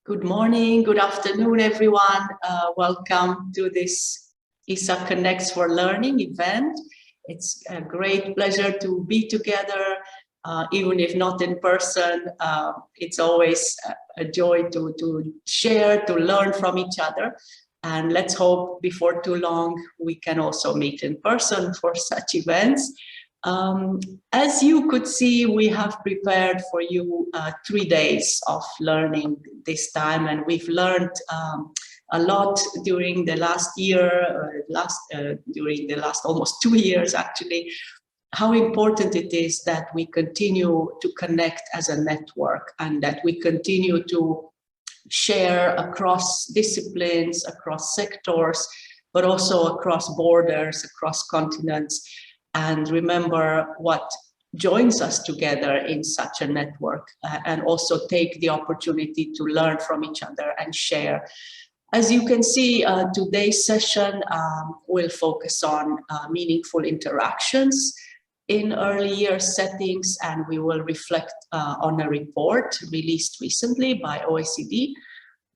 Good morning, good afternoon, everyone. Welcome to this ISSA Connects for Learning event. It's a great pleasure to be together, even if not in person. It's always a joy to share, to learn from each other. And let's hope before too long we can also meet in person for such events. As you could see, we have prepared for you 3 days of learning this time, and we've learned a lot during the last year, during the last almost 2 years actually, how important it is that we continue to connect as a network and that we continue to share across disciplines, across sectors, but also across borders, across continents. And remember what joins us together in such a network, and also take the opportunity to learn from each other and share. As you can see, today's session will focus on meaningful interactions in early year settings, and we will reflect on a report released recently by OECD.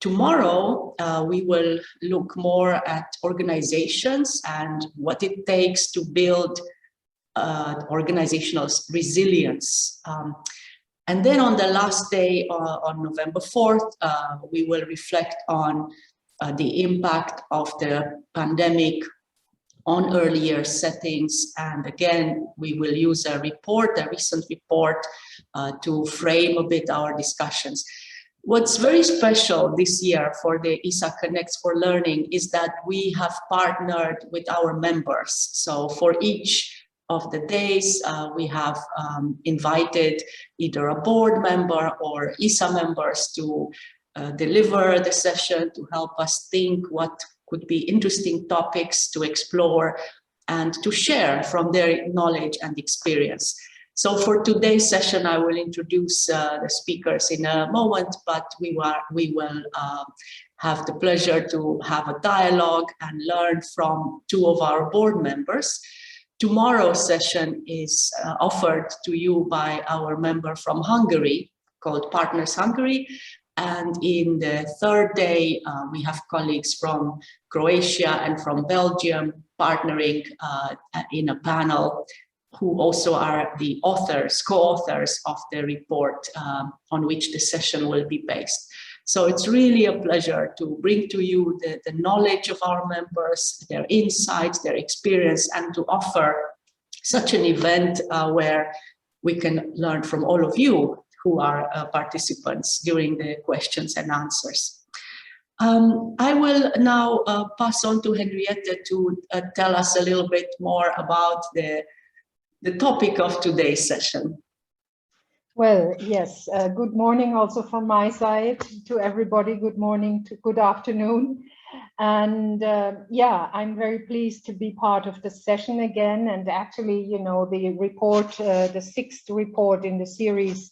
Tomorrow, we will look more at organizations and what it takes to build organizational resilience. And then on the last day, on November 4th, we will reflect on the impact of the pandemic on earlier settings. And again, we will use a report, a recent report, to frame a bit our discussions. What's very special this year for the ISSA Connects for Learning is that we have partnered with our members. So for each of the days, we have invited either a board member or ISSA members to deliver the session, to help us think what could be interesting topics to explore and to share from their knowledge and experience. So for today's session, I will introduce the speakers in a moment, but we will have the pleasure to have a dialogue and learn from 2 of our board members. Tomorrow's session is offered to you by our member from Hungary called Partners Hungary. And in the 3rd day, we have colleagues from Croatia and from Belgium partnering in a panel who also are the authors, co-authors of the report on which the session will be based. So it's really a pleasure to bring to you the knowledge of our members, their insights, their experience, and to offer such an event where we can learn from all of you who are participants during the questions and answers. I will now pass on to Henriette to tell us a little bit more about the topic of today's session. Well, yes, good morning also from my side to everybody. Good morning, good afternoon. And yeah, I'm very pleased to be part of the session again. And actually, you know, the report, the 6th report in the series,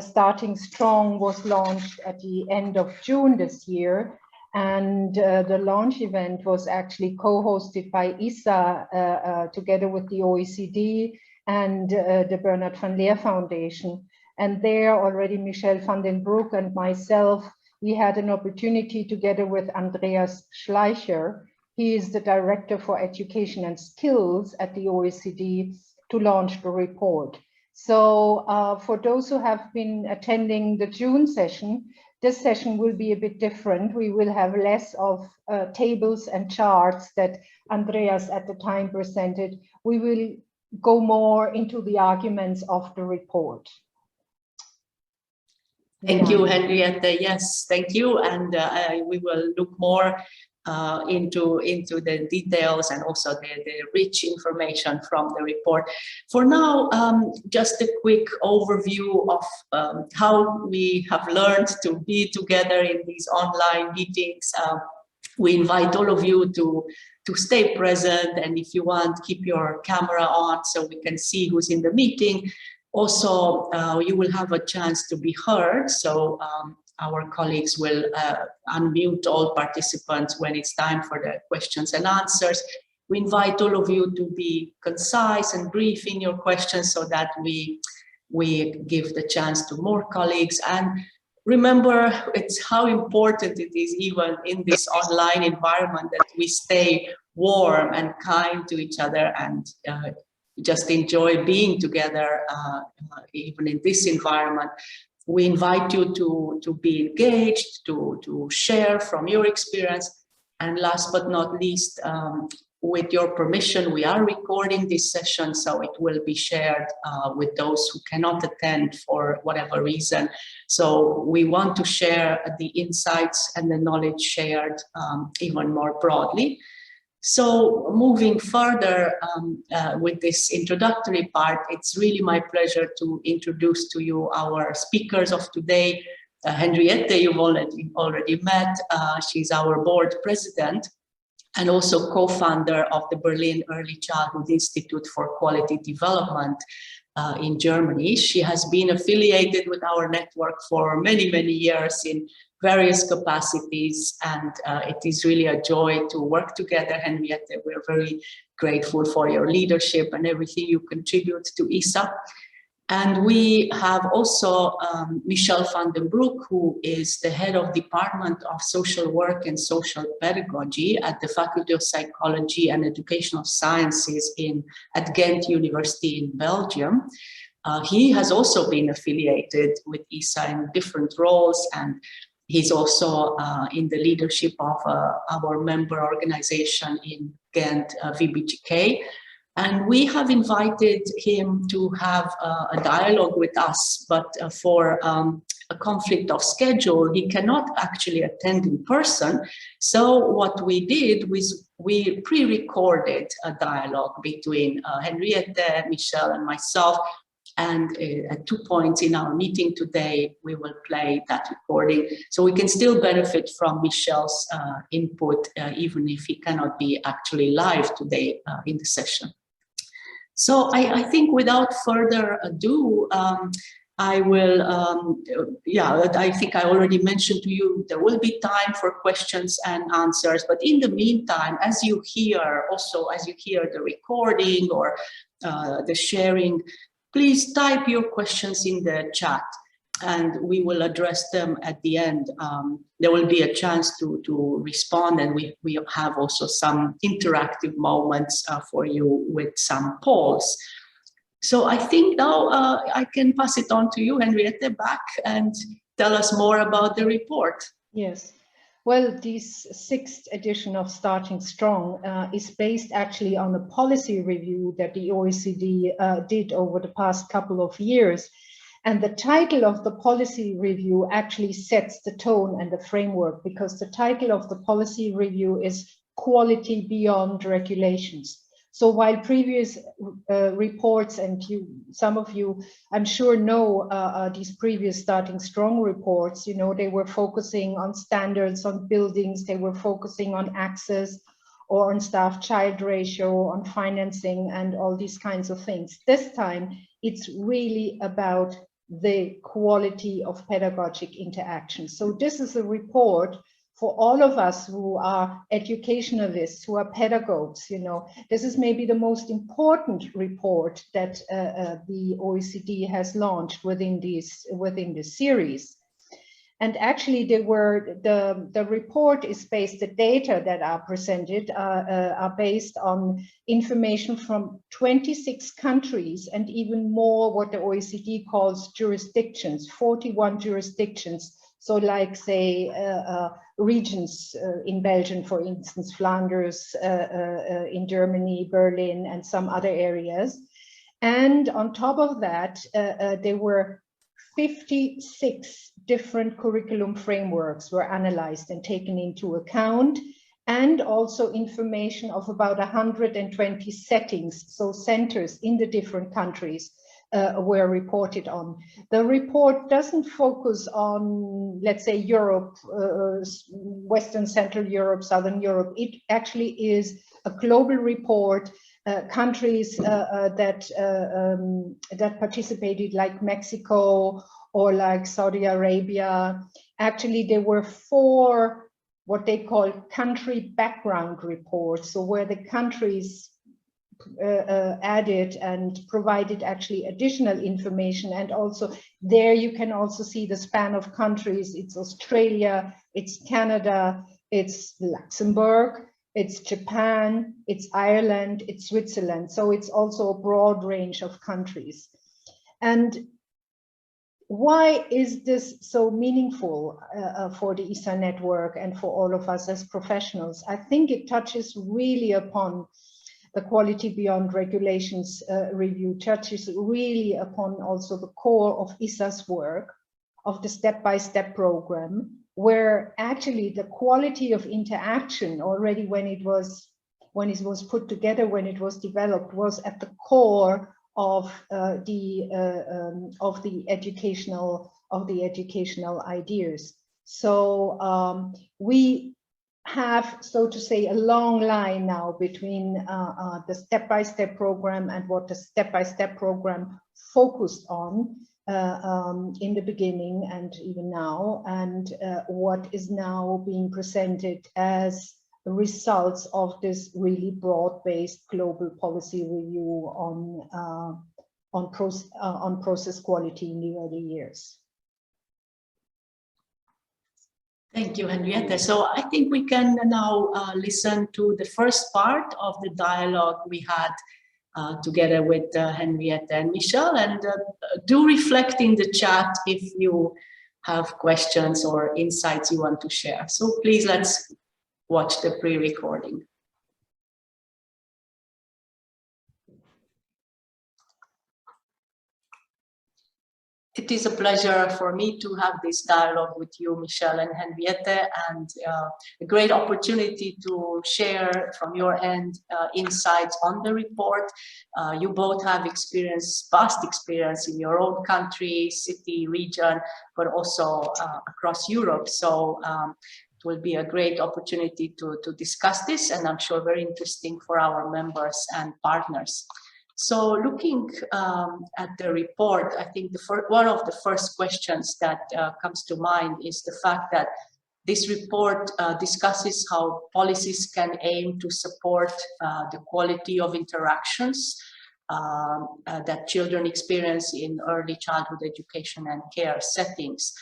Starting Strong, was launched at the end of June this year. And the launch event was actually co-hosted by ISSA together with the OECD and the Bernard van Leer Foundation. And there already Michelle van den Broek and myself, we had an opportunity together with Andreas Schleicher. He is the Director for Education and Skills at the OECD, to launch the report. So for those who have been attending the June session, this session will be a bit different. We will have less of tables and charts that Andreas at the time presented. We will go more into the arguments of the report. Thank you, Henriette. Yes, thank you. And we will look more into the details and also the rich information from the report. For now, just a quick overview of how we have learned to be together in these online meetings. We invite all of you to stay present, and if you want, keep your camera on so we can see who's in the meeting. Also, you will have a chance to be heard, so our colleagues will unmute all participants when it's time for the questions and answers. We invite all of you to be concise and brief in your questions so that we give the chance to more colleagues. And remember it's how important it is, even in this online environment, that we stay warm and kind to each other and just enjoy being together, even in this environment. We invite you to be engaged, to share from your experience. And last but not least, with your permission, we are recording this session, so it will be shared with those who cannot attend for whatever reason. So we want to share the insights and the knowledge shared even more broadly. So moving further with this introductory part, it's really my pleasure to introduce to you our speakers of today. Henriette, you've already met. She's our board president and also co-founder of the Berlin Early Childhood Institute for Quality Development in Germany. She has been affiliated with our network for many, many years in various capacities, and it is really a joy to work together, Henriette. We're very grateful for your leadership and everything you contribute to ISSA. And we have also Michelle van den Broek, who is the head of Department of Social Work and Social Pedagogy at the Faculty of Psychology and Educational Sciences at Ghent University in Belgium. He has also been affiliated with ISSA in different roles, and he's also in the leadership of our member organization in Ghent, VBGK. And we have invited him to have a dialogue with us, but for a conflict of schedule, he cannot actually attend in person. So what we did was we pre-recorded a dialogue between Henriette, Michelle, and myself. And at 2 points in our meeting today, we will play that recording. So we can still benefit from Michelle's input, even if he cannot be actually live today in the session. So I think without further ado, I will, I think I already mentioned to you, there will be time for questions and answers. But in the meantime, as you hear the recording or the sharing, please type your questions in the chat and we will address them at the end. There will be a chance to respond, and we have also some interactive moments for you with some polls. So I think now I can pass it on to you, Henriette, back and tell us more about the report. Yes. Well, this 6th edition of Starting Strong is based actually on a policy review that the OECD did over the past couple of years. And the title of the policy review actually sets the tone and the framework, because the title of the policy review is Quality Beyond Regulations. So while previous reports, and some of you, I'm sure, know these previous Starting Strong reports, they were focusing on standards, on buildings, they were focusing on access or on staff-child ratio, on financing and all these kinds of things. This time, it's really about the quality of pedagogic interaction. So this is a report for all of us who are educationalists, who are pedagogues. This is maybe the most important report that the OECD has launched within this series. And actually, the report is based, the data that are presented are based on information from 26 countries and even more what the OECD calls jurisdictions, 41 jurisdictions. So like, say, regions in Belgium, for instance, Flanders, in Germany, Berlin, and some other areas. And on top of that, there were 56 different curriculum frameworks were analyzed and taken into account, and also information of about 120 settings, so centers in the different countries were reported on. The report doesn't focus on, let's say, Europe, Western Central Europe, Southern Europe. It actually is a global report. Countries that participated, like Mexico or like Saudi Arabia. Actually, there were 4 what they call country background reports, so where the countries added and provided actually additional information. And also there you can also see the span of countries. It's Australia, it's Canada, it's Luxembourg, it's Japan, it's Ireland, it's Switzerland. So it's also a broad range of countries. And why is this so meaningful for the ESSA network and for all of us as professionals? I think it touches really upon the quality beyond regulations review, touches really upon also the core of ESSA's work, of the step-by-step program, where actually the quality of interaction already when it was put together, when it was developed, was at the core of the educational ideas. So we have, so to say, a long line now between the step-by-step program and what the step-by-step program focused on in the beginning and even now, and what is now being presented as results of this really broad-based global policy review on process quality in the early years. Thank you, Henriette. So I think we can now listen to the first part of the dialogue we had together with Henriette and Michelle, and do reflect in the chat if you have questions or insights you want to share. So please, let's watch the pre-recording. It is a pleasure for me to have this dialogue with you, Michelle and Henriette, and a great opportunity to share from your end insights on the report. You both have vast experience in your own country, city, region, but also across Europe. So it will be a great opportunity to discuss this, and I'm sure very interesting for our members and partners. So looking at the report, I think one of the first questions that comes to mind is the fact that this report discusses how policies can aim to support the quality of interactions that children experience in early childhood education and care settings.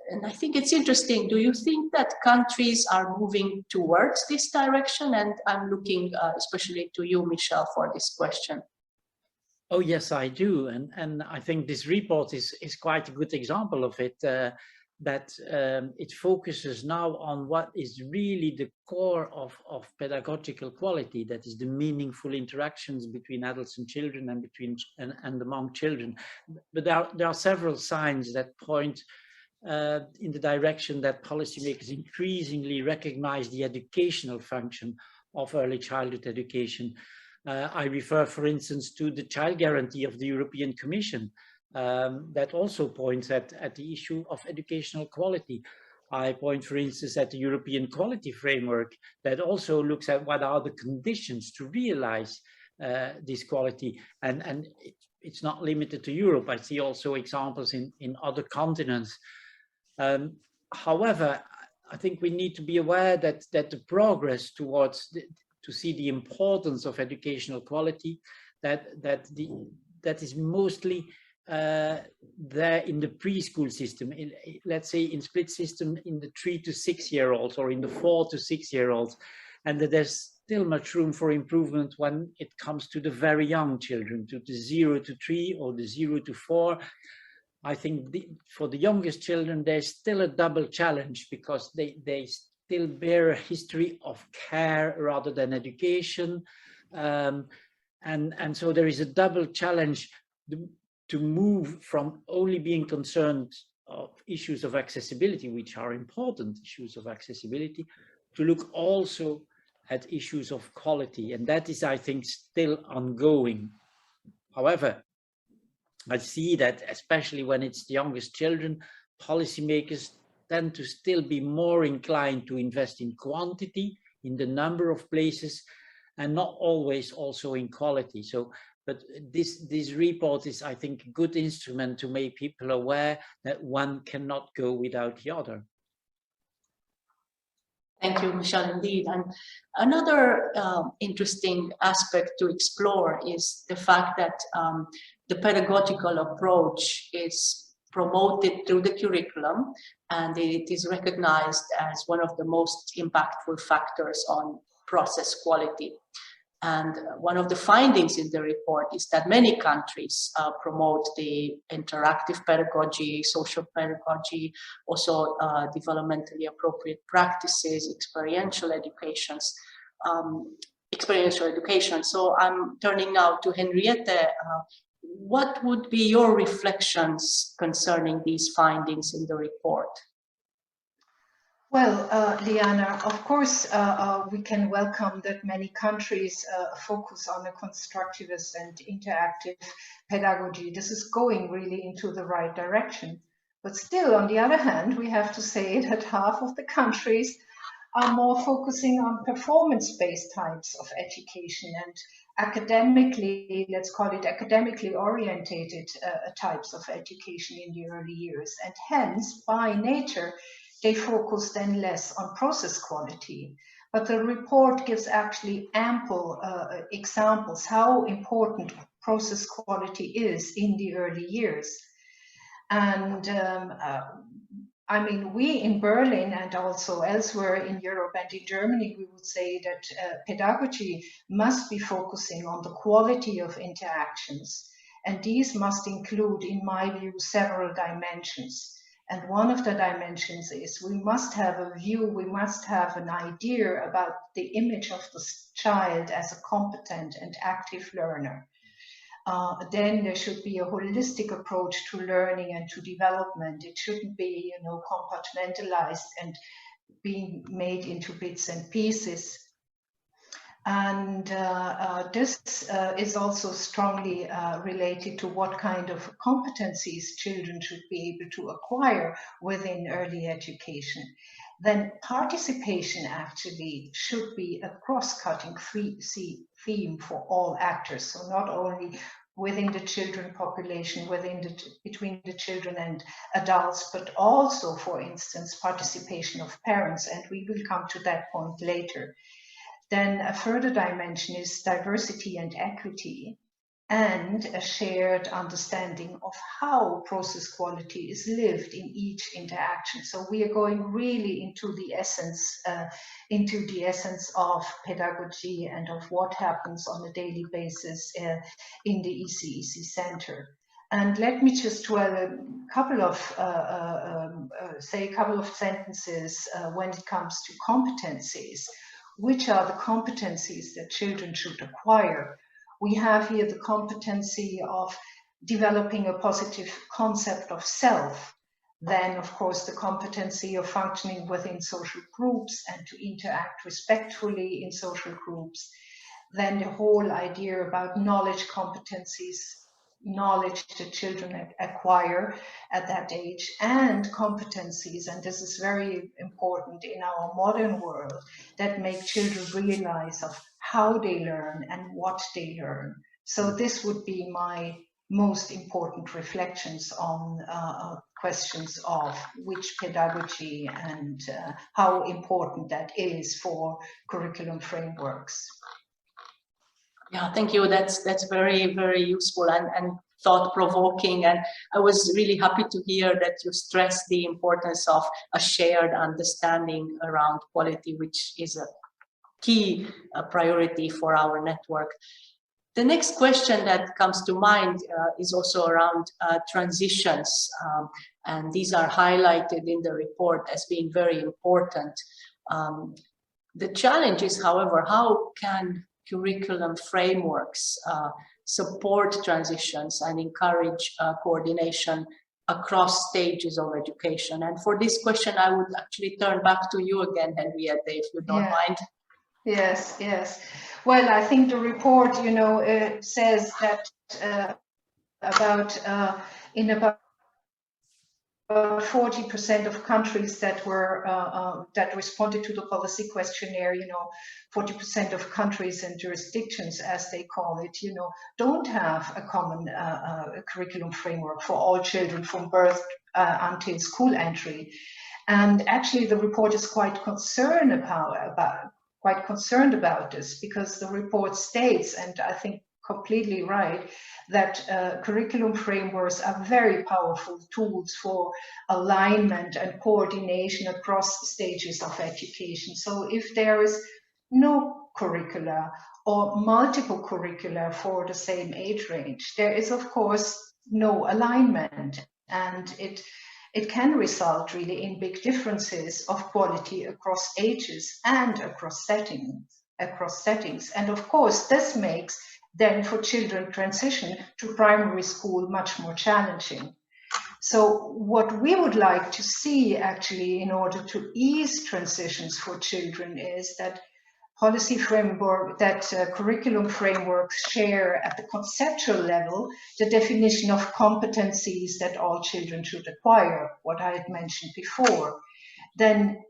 And I think it's interesting. Do you think that countries are moving towards this direction? And I'm looking especially to you, Michelle, for this question. Oh, yes, I do. And I think this report is quite a good example of it, that it focuses now on what is really the core of pedagogical quality, that is the meaningful interactions between adults and children and among children. But there are several signs that point in the direction that policymakers increasingly recognize the educational function of early childhood education. I refer, for instance, to the child guarantee of the European Commission that also points at the issue of educational quality. I point, for instance, at the European Quality Framework that also looks at what are the conditions to realize this quality. And it's not limited to Europe. I see also examples in other continents. However, I think we need to be aware that the progress towards to see the importance of educational quality, that is mostly there in the preschool system, let's say in split system in the 3 to 6 year olds or in the 4 to 6 year olds, and that there's still much room for improvement when it comes to the very young children, to the 0 to 3 or the 0 to 4. I think for the youngest children, there's still a double challenge because they still bear a history of care rather than education. And so there is a double challenge to move from only being concerned of issues of accessibility, which are important issues of accessibility, to look also at issues of quality. And that is, I think, still ongoing. However, I see that especially when it's the youngest children, policymakers tend to still be more inclined to invest in quantity, in the number of places, and not always also in quality. So, but this report is, I think, a good instrument to make people aware that one cannot go without the other. Thank you, Michelle, indeed. And another interesting aspect to explore is the fact that the pedagogical approach is promoted through the curriculum, and it is recognized as one of the most impactful factors on process quality. And one of the findings in the report is that many countries promote the interactive pedagogy, social pedagogy, also developmentally appropriate practices, experiential education. So I'm turning now to Henriette. What would be your reflections concerning these findings in the report? Well, Liana, of course, we can welcome that many countries focus on a constructivist and interactive pedagogy. This is going really into the right direction. But still, on the other hand, we have to say that half of the countries are more focusing on performance-based types of education and academically, let's call it academically orientated types of education in the early years. And hence, by nature, they focus then less on process quality. But the report gives actually ample examples how important process quality is in the early years. And I mean, we in Berlin and also elsewhere in Europe and in Germany, we would say that pedagogy must be focusing on the quality of interactions. And these must include, in my view, several dimensions. And one of the dimensions is we must have a view, we must have an idea about the image of the child as a competent and active learner. Then there should be a holistic approach to learning and to development. It shouldn't be, you know, compartmentalized and being made into bits and pieces. And this is also strongly related to what kind of competencies children should be able to acquire within early education. Then participation actually should be a cross-cutting theme for all actors. So not only within the children population, between the children and adults, but also, for instance, participation of parents. And we will come to that point later. Then a further dimension is diversity and equity, and a shared understanding of how process quality is lived in each interaction. So we are going really into the essence of pedagogy and of what happens on a daily basis in the ECEC Center. And let me just dwell a couple of sentences when it comes to competencies. Which are the competencies that children should acquire? We have here the competency of developing a positive concept of self. Then, of course, the competency of functioning within social groups and to interact respectfully in social groups. Then the whole idea about knowledge competencies, knowledge that children acquire at that age, and competencies, and this is very important in our modern world, that make children realize of how they learn and what they learn. So this would be my most important reflections on questions of which pedagogy and how important that is for curriculum frameworks. Yeah, thank you. That's very, very useful and thought-provoking. And I was really happy to hear that you stress the importance of a shared understanding around quality, which is a key priority for our network. The next question that comes to mind is also around transitions. And these are highlighted in the report as being very important. The challenge is, however, how can curriculum frameworks support transitions and encourage coordination across stages of education? And for this question, I would actually turn back to you again, Henriette, if you don't mind. Yes, yes. Well, I think the report, you know, says that in about 40% of countries that were that responded to the policy questionnaire, you know, 40% of countries and jurisdictions, as they call it, you know, don't have a common curriculum framework for all children from birth until school entry. And actually the report is quite concerned about this, because the report states, and I think completely right, that curriculum frameworks are very powerful tools for alignment and coordination across stages of education. So if there is no curricula or multiple curricula for the same age range, there is of course no alignment, and it can result really in big differences of quality across ages and across settings. And of course, this makes then for children transition to primary school much more challenging. So what we would like to see actually in order to ease transitions for children is that curriculum frameworks share at the conceptual level the definition of competencies that all children should acquire, what I had mentioned before. Then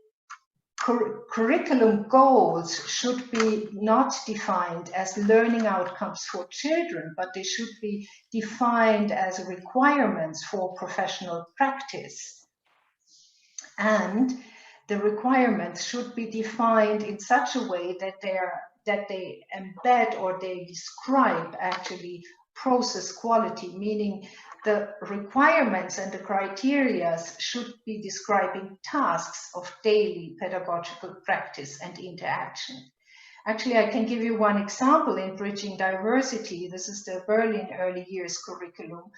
curriculum goals should be not defined as learning outcomes for children, but they should be defined as requirements for professional practice. And the requirements should be defined in such a way that they embed or they describe actually process quality, meaning the requirements and the criteria should be describing tasks of daily pedagogical practice and interaction. Actually, I can give you one example in Bridging Diversity. This is the Berlin Early Years curriculum.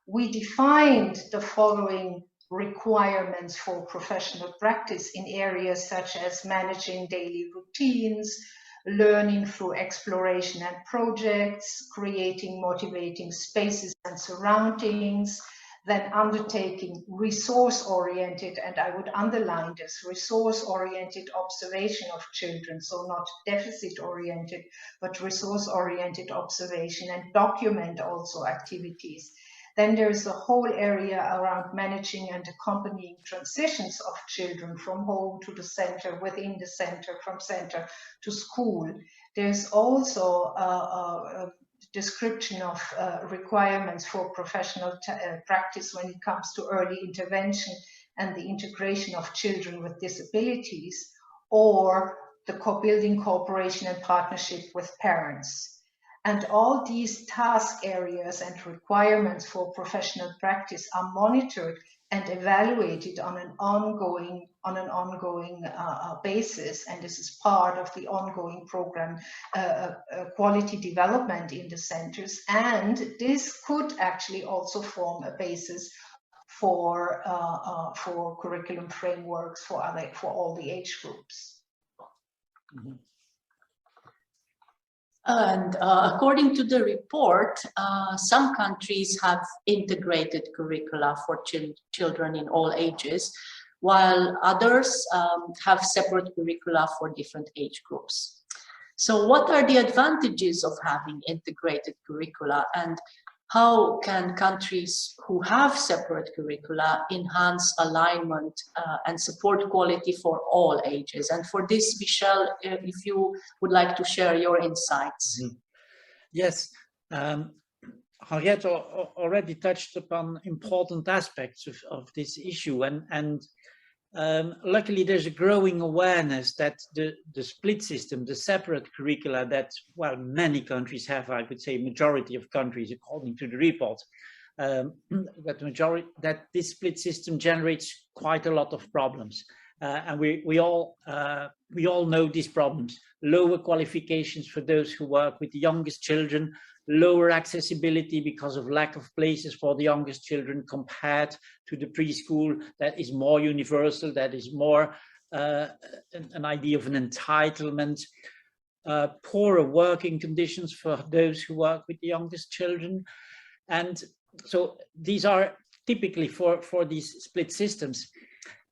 We defined the following requirements for professional practice in areas such as managing daily routines, learning through exploration and projects, creating motivating spaces and surroundings, then undertaking resource-oriented, and I would underline this, resource-oriented observation of children, so not deficit-oriented, but resource-oriented observation, and document also activities. Then there's a whole area around managing and accompanying transitions of children from home to the center, within the center, from center to school. There's also a description of requirements for professional practice when it comes to early intervention and the integration of children with disabilities, or the building cooperation and partnership with parents. And all these task areas and requirements for professional practice are monitored and evaluated on an ongoing basis. And this is part of the ongoing program quality development in the centers. And this could actually also form a basis for curriculum frameworks for all the age groups. Mm-hmm. And according to the report, some countries have integrated curricula for children in all ages, while others have separate curricula for different age groups. So what are the advantages of having integrated curricula, and how can countries who have separate curricula enhance alignment and support quality for all ages? And for this, Michelle, if you would like to share your insights. Mm-hmm. Yes, Henriette already touched upon important aspects of this issue, and luckily there's a growing awareness that the split system, the separate curricula that, well, many countries have, I would say majority of countries according to the report, that this split system generates quite a lot of problems. And we all know these problems: lower qualifications for those who work with the youngest children, lower accessibility because of lack of places for the youngest children compared to the preschool that is more universal, that is more an idea of an entitlement, poorer working conditions for those who work with the youngest children. And so these are typically for these split systems.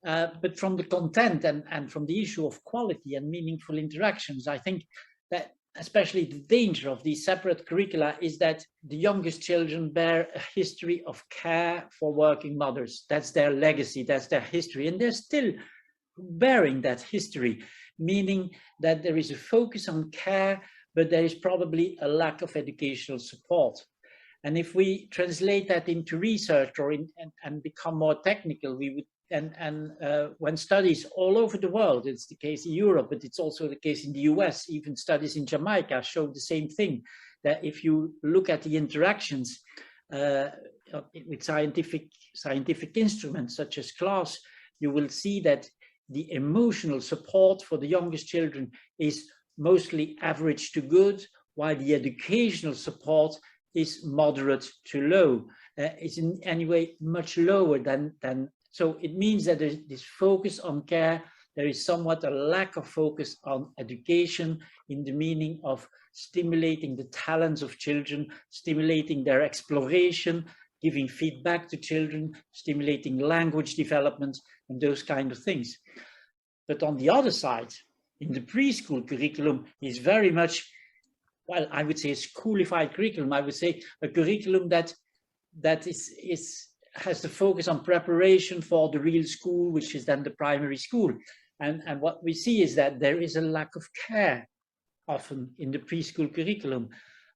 But from the content and from the issue of quality and meaningful interactions, I think that especially the danger of these separate curricula is that the youngest children bear a history of care for working mothers. That's their legacy, that's their history, and they're still bearing that history, meaning that there is a focus on care, but there is probably a lack of educational support. And if we translate that into research or and become more technical, we would when studies all over the world, it's the case in Europe, but it's also the case in the US, even studies in Jamaica show the same thing, that if you look at the interactions with scientific instruments such as class, you will see that the emotional support for the youngest children is mostly average to good, while the educational support is moderate to low. It's in any way much lower than so it means that there's this focus on care. There is somewhat a lack of focus on education in the meaning of stimulating the talents of children, stimulating their exploration, giving feedback to children, stimulating language development, and those kind of things. But on the other side, in the preschool curriculum is very much, well, I would say a schoolified curriculum. I would say a curriculum that has the focus on preparation for the real school, which is then the primary school. And what we see is that there is a lack of care often in the preschool curriculum,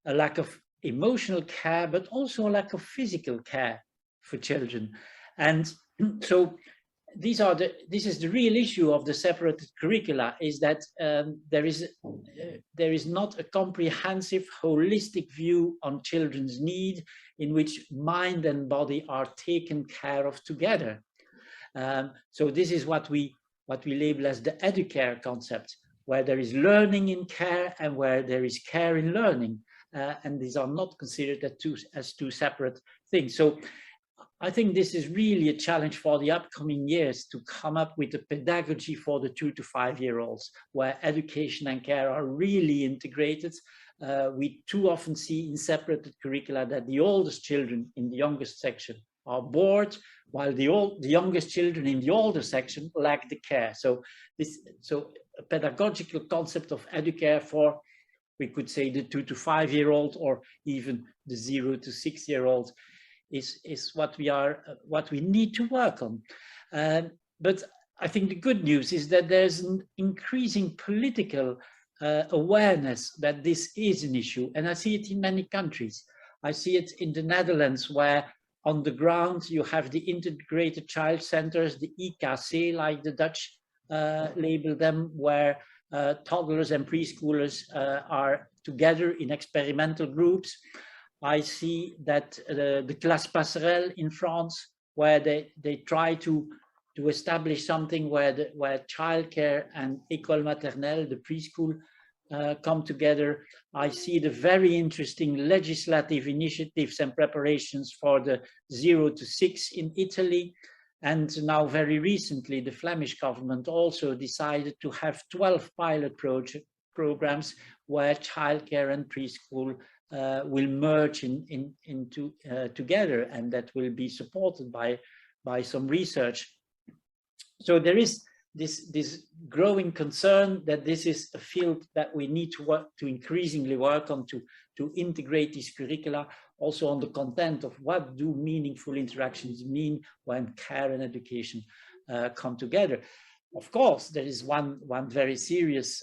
a lack of emotional care, but also a lack of physical care for children. And so this is the real issue of the separated curricula, is that there is not a comprehensive, holistic view on children's need in which mind and body are taken care of together. So this is what we label as the educare concept, where there is learning in care and where there is care in learning, and these are not considered as two separate things. So I think this is really a challenge for the upcoming years to come up with a pedagogy for the 2 to 5 year olds, where education and care are really integrated. We too often see in separated curricula that the oldest children in the youngest section are bored, while the youngest children in the older section lack the care. So a pedagogical concept of educare for, we could say, the 2 to 5 year old, or even the 0 to 6 year old, is what we need to work on. But I think the good news is that there's an increasing political awareness that this is an issue, and I see it in many countries. I see it in the Netherlands, where on the ground you have the integrated child centers, the ISSA, like the Dutch label them, where toddlers and preschoolers are together in experimental groups. I see that the Classe Passerelle in France, where they try to establish something where childcare and école maternelle, the preschool, come together. I see the very interesting legislative initiatives and preparations for the 0 to 6 in Italy. And now very recently, the Flemish government also decided to have 12 pilot programs where childcare and preschool will merge into together, and that will be supported by some research. So there is this growing concern that this is a field that we need to increasingly work on, to integrate these curricula also on the content of what do meaningful interactions mean when care and education come together. Of course, there is one very serious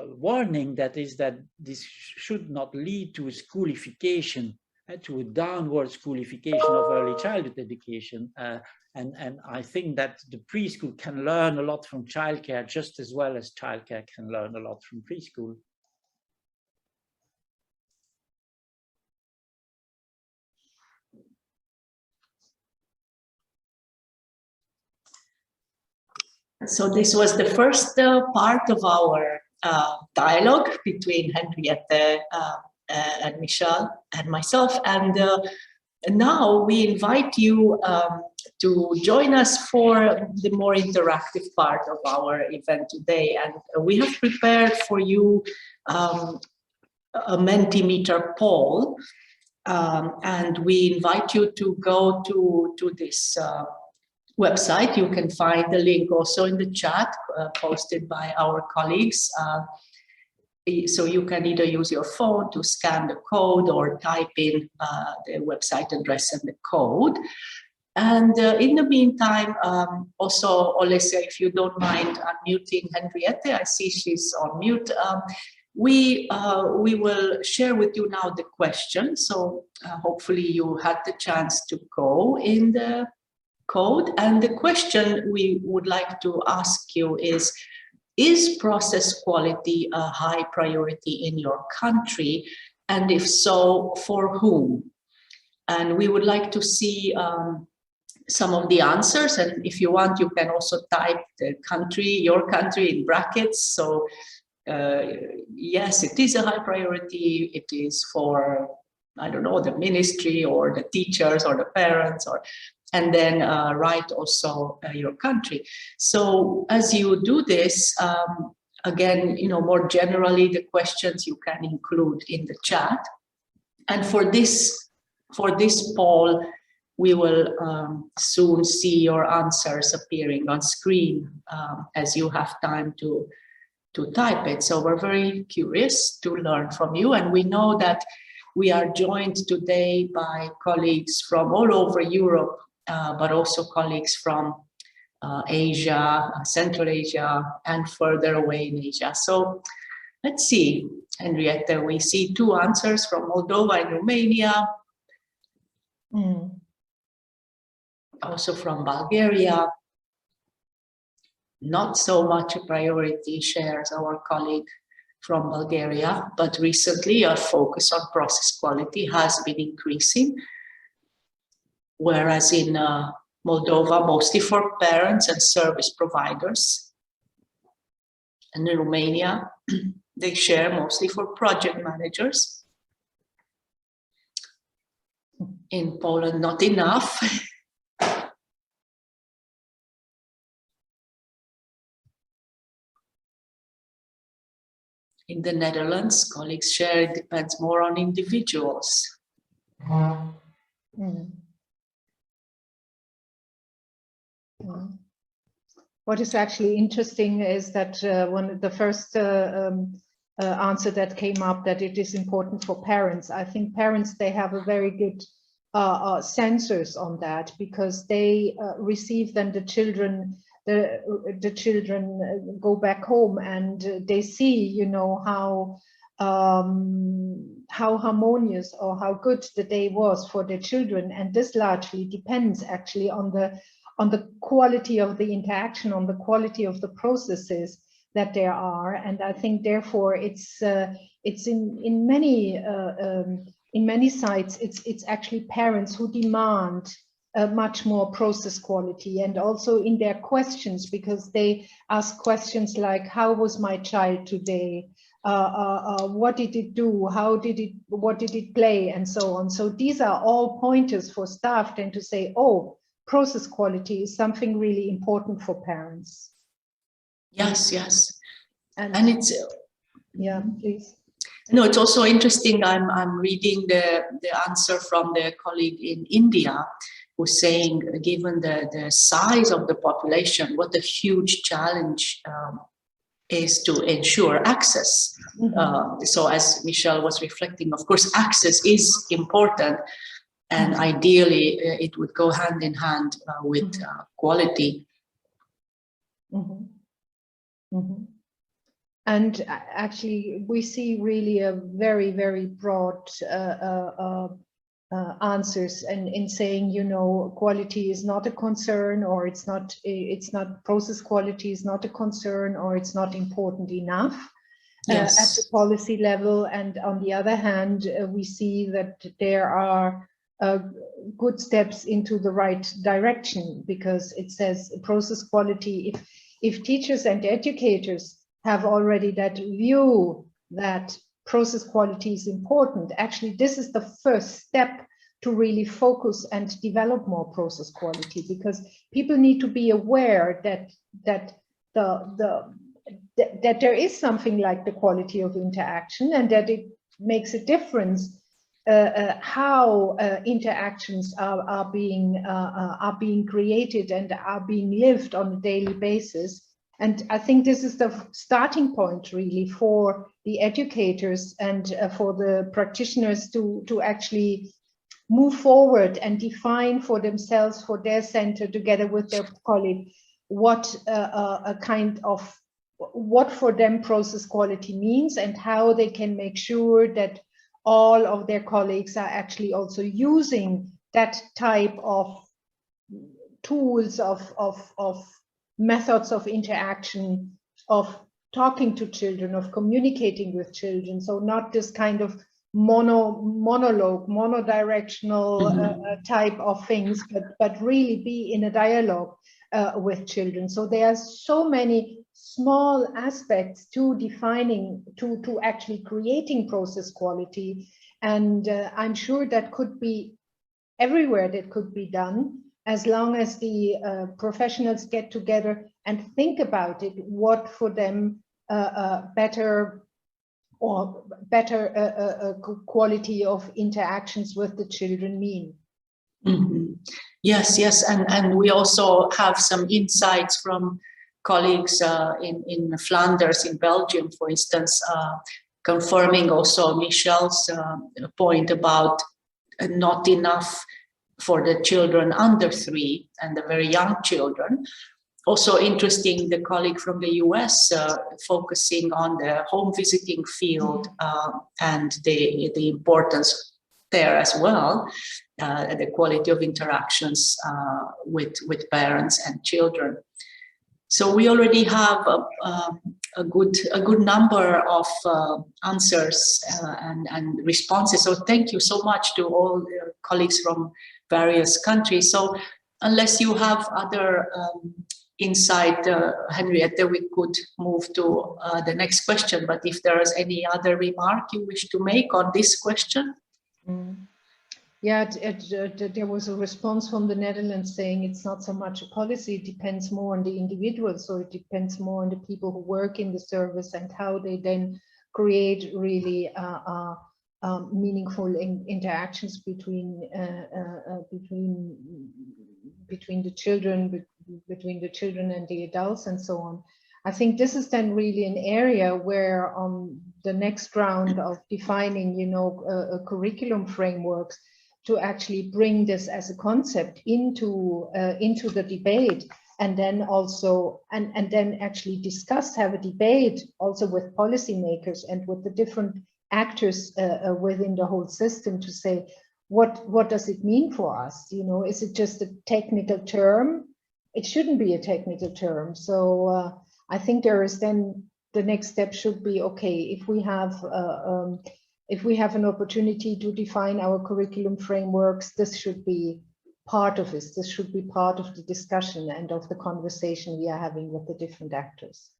warning, that is that this should not lead to a schoolification, to a downward schoolification of early childhood education. And I think that the preschool can learn a lot from childcare just as well as childcare can learn a lot from preschool. So this was the first part of our dialogue between Henriette and Michel and myself. And now we invite you to join us for the more interactive part of our event today. And we have prepared for you a Mentimeter poll. And we invite you to go to this website. You can find the link also in the chat posted by our colleagues. So you can either use your phone to scan the code or type in the website address and the code. And in the meantime, also, Olesya, if you don't mind unmuting Henriette, I see she's on mute. We will share with you now the question. So hopefully you had the chance to go in the code. And the question we would like to ask you is process quality a high priority in your country? And if so, for whom? And we would like to see some of the answers. And if you want, you can also type the country, your country in brackets. So yes, it is a high priority. It is for, I don't know, the ministry or the teachers or the parents, and then write also your country. So as you do this, again, more generally, the questions you can include in the chat. And for this poll, we will soon see your answers appearing on screen as you have time to type it. So we're very curious to learn from you. And we know that we are joined today by colleagues from all over Europe, but also colleagues from Asia, Central Asia, and further away in Asia. So let's see, Henriette, we see 2 answers from Moldova and Romania. Also from Bulgaria. Not so much a priority, shares our colleague from Bulgaria, but recently our focus on process quality has been increasing, whereas in Moldova, mostly for parents and service providers. And in Romania, they share mostly for project managers. In Poland, not enough. In the Netherlands, colleagues share it depends more on individuals. What is actually interesting is that one of the first answer that came up, that it is important for parents. I think parents, they have a very good sensors on that, because they receive then the children. The children go back home and they see, how harmonious or how good the day was for the children, and this largely depends actually on the quality of the interaction, on the quality of the processes that there are. And I think therefore it's in many sites it's actually parents who demand much more process quality, and also in their questions, because they ask questions like, how was my child today? What did it do? What did it play? And so on. So these are all pointers for staff then to say, oh, process quality is something really important for parents. Yes, yes. And it's... Yeah, please. No, it's also interesting. I'm reading the answer from the colleague in India, who's saying, given the size of the population, what a huge challenge is to ensure access. So as Michelle was reflecting, of course, access is important, and ideally it would go hand in hand with quality. And actually, we see really a very, very broad answers, and in saying, quality is not a concern, or it's not process quality is not a concern, or it's not important enough at the policy level. And on the other hand, we see that there are good steps into the right direction, because it says process quality, if teachers and educators have already that view that process quality is important, actually this is the first step to really focus and develop more process quality, because people need to be aware that there is something like the quality of interaction, and that it makes a difference how interactions are being created and are being lived on a daily basis. And I think this is the starting point really for the educators and for the practitioners to actually move forward and define for themselves, for their center, together with their colleague, what for them process quality means, and how they can make sure that all of their colleagues are actually also using that type of tools, of methods of interaction, of talking to children, of communicating with children. So not this kind of monologue, monodirectional type of things, but really be in a dialogue with children. So there are so many small aspects to defining, to actually creating process quality. And I'm sure that could be everywhere, that could be done, as long as the professionals get together and think about it, what for them better quality of interactions with the children mean. Mm-hmm. Yes, yes, and we also have some insights from colleagues in Flanders, in Belgium, for instance, confirming also Michelle's point about not enough for the children under 3 and the very young children. Also interesting, the colleague from the US focusing on the home visiting field and the importance there as well, the quality of interactions with parents and children. So we already have a good number of answers and responses. So thank you so much to all the colleagues from various countries. So unless you have other insight, Henriette, we could move to the next question. But if there is any other remark you wish to make on this question? Yeah, there was a response from the Netherlands saying it's not so much a policy, it depends more on the individual. So it depends more on the people who work in the service and how they then create really meaningful interactions between the children, between the children and the adults and so on. I think this is then really an area where on the next round of defining, curriculum frameworks, to actually bring this as a concept into the debate, and then also and then actually have a debate also with policymakers and with the different actors within the whole system to say what does it mean for us? Is it just a technical term? It shouldn't be a technical term. So I think there is then the next step should be, okay, if we have an opportunity to define our curriculum frameworks, this should be part of this. This should be part of the discussion and of the conversation we are having with the different actors.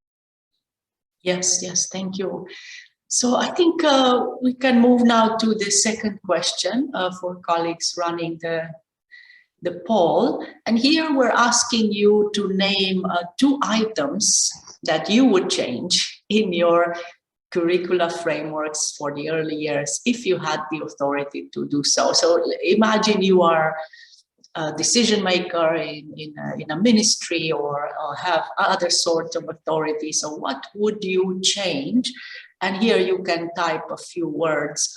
Yes, thank you. So I think we can move now to the second question for colleagues running the poll. And here we're asking you to name 2 items that you would change in your curricula frameworks for the early years if you had the authority to do so. So imagine you are a decision maker in a ministry or have other sorts of authority. So what would you change? And here you can type a few words.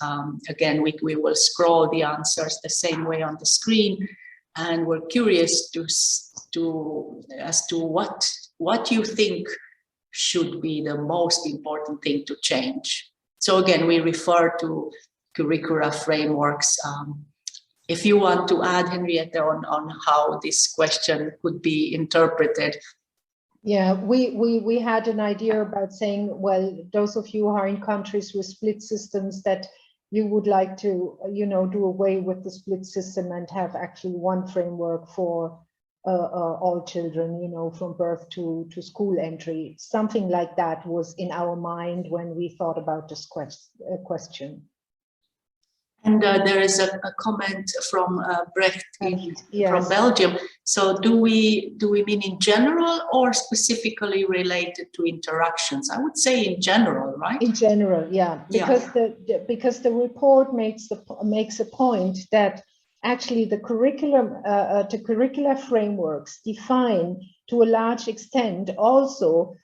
Again, we will scroll the answers the same way on the screen. And we're curious as to what you think should be the most important thing to change. So again, we refer to curricula frameworks. If you want to add, Henriette, on how this question could be interpreted. Yeah, we had an idea about saying, well, those of you who are in countries with split systems, that you would like to, do away with the split system and have actually one framework for all children, from birth to school entry. Something like that was in our mind when we thought about this question. And there is a comment from Brecht yes. from Belgium. So do we mean in general or specifically related to interactions? I would say in general, right? In general, yeah. Because the report makes a point that actually the curricular frameworks define to a large extent also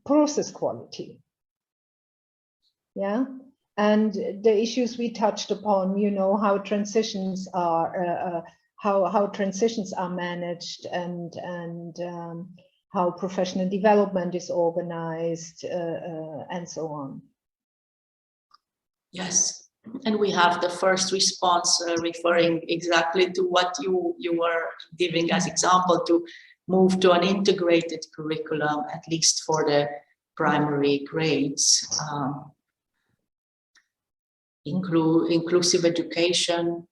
process quality. Yeah. And the issues we touched upon, how transitions are managed, and how professional development is organized, and so on. Yes, And we have the first response referring exactly to what you were giving as example, to move to an integrated curriculum, at least for the primary grades. Inclusive education.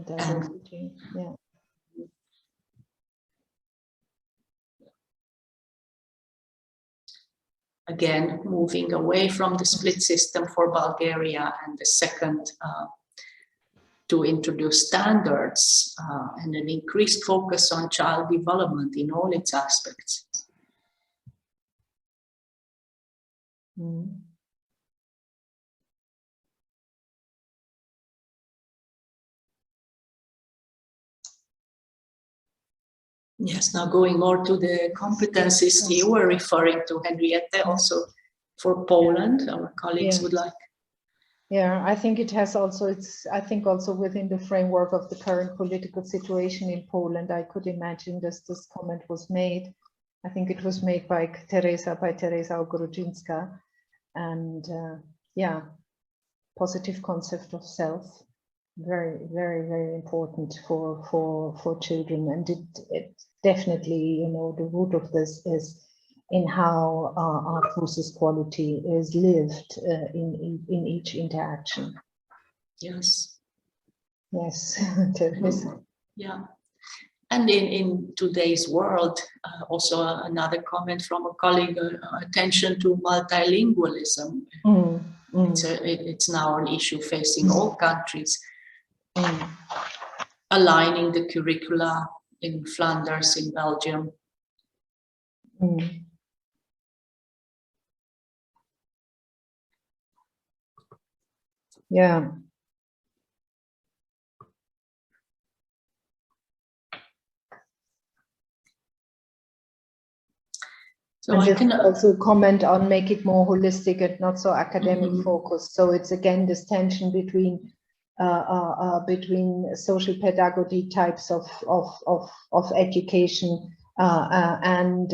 Diversity, yeah. Again, moving away from the split system for Bulgaria, and the second to introduce standards and an increased focus on child development in all its aspects. Mm. Yes, now going more to the competencies you were referring to, Henriette, also for Poland, our colleagues would like. Yeah, I think it has also, I think also within the framework of the current political situation in Poland, I could imagine this comment was made. I think it was made by Teresa Ogrodzinska, and yeah, positive concept of self, very, very, very important for children, and it definitely, you know, the root of this is in how our process quality is lived in each interaction. Yes. Yes, Teresa. Yeah. And in today's world, also another comment from a colleague, attention to multilingualism. It's now an issue facing all countries. Aligning the curricula in Flanders, in Belgium. Yeah. So and I can also comment on make it more holistic and not so academic focused. So it's again this tension between social pedagogy types of education and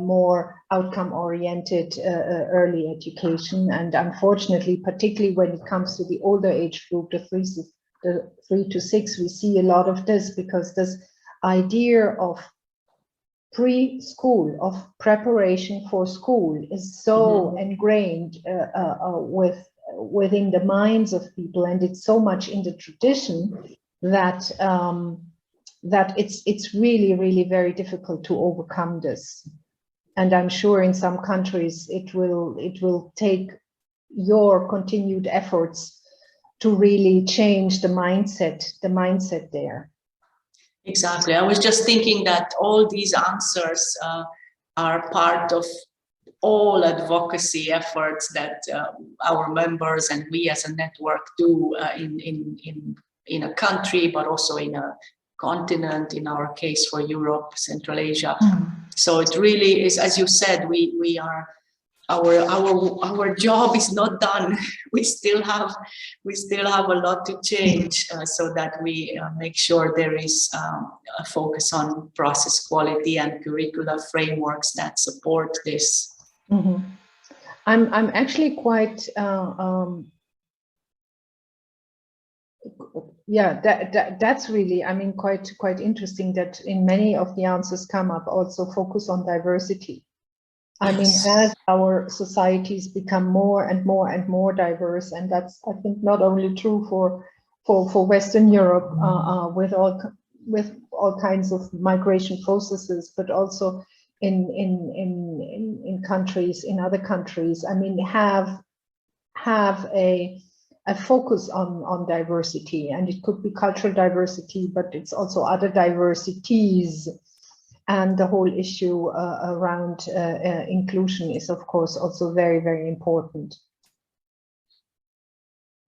more outcome oriented early education. And unfortunately, particularly when it comes to the older age group, the 3 to 6, we see a lot of this, because this idea of preschool, of preparation for school, is so ingrained within the minds of people, and it's so much in the tradition that that it's really, really very difficult to overcome this. And I'm sure in some countries it will take your continued efforts to really change the mindset there. Exactly. I was just thinking that all these answers are part of all advocacy efforts that our members and we as a network do in a country, but also in a continent, in our case for Europe, Central Asia. So it really is, as you said, we are, our job is not done. We still have a lot to change, so that we make sure there is a focus on process quality and curricular frameworks that support this. I'm actually quite yeah, that's really, I mean, quite interesting that in many of the answers come up also focus on diversity. I mean, as our societies become more and more and more diverse, and that's, I think, not only true for Western Europe with all kinds of migration processes, but also in countries, in other countries. I mean, have a focus on diversity, and it could be cultural diversity, but it's also other diversities. And the whole issue around inclusion is, of course, also very, very important.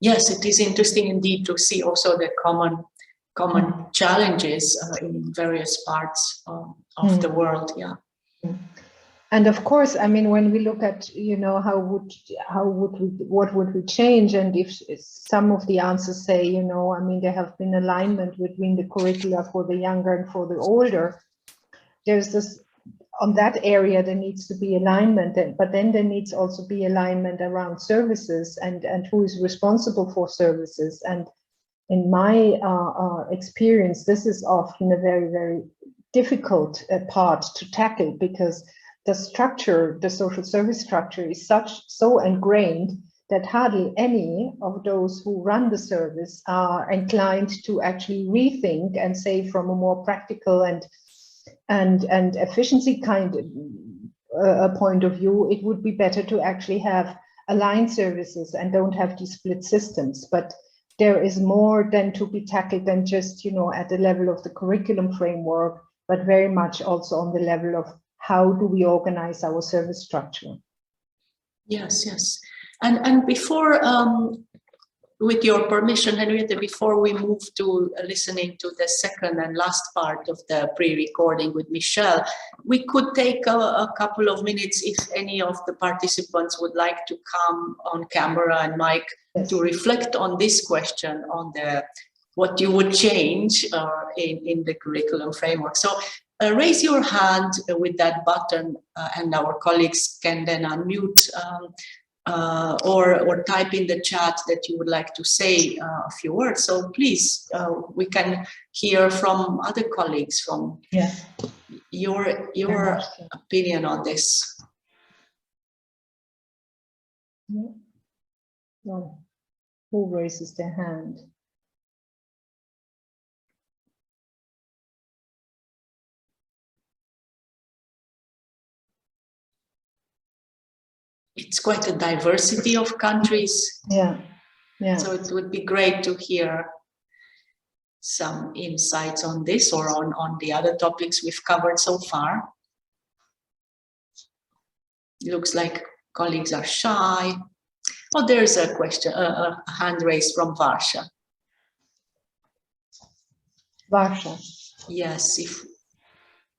Yes, it is interesting indeed to see also the common challenges in various parts of the world. Yeah. And of course, I mean, when we look at, you know, what would we change, and if some of the answers say, you know, I mean, there have been alignment between the curricula for the younger and for the older. There's this on that area, there needs to be alignment, but then there needs also be alignment around services and who is responsible for services. And in my experience, this is often a very, very difficult part to tackle, because the structure, the social service structure, is so ingrained that hardly any of those who run the service are inclined to actually rethink and say, from a more practical and efficiency kind of point of view, it would be better to actually have aligned services and don't have these split systems. But there is more than to be tackled than just, you know, at the level of the curriculum framework, but very much also on the level of how do we organize our service structure. Yes, yes. And before, with your permission, Henriette, before we move to listening to the second and last part of the pre-recording with Michelle, we could take a couple of minutes if any of the participants would like to come on camera and mic, yes, to reflect on this question, on the what you would change in the curriculum framework. So raise your hand with that button, and our colleagues can then unmute, or type in the chat that you would like to say a few words. So please, we can hear from other colleagues, from, yes, your opinion on this. Well, who raises their hand? It's quite a diversity of countries. Yeah, yeah. So it would be great to hear some insights on this or on the other topics we've covered so far. It looks like colleagues are shy. Oh, there's a question, a hand raised from Varsha. Varsha. Yes,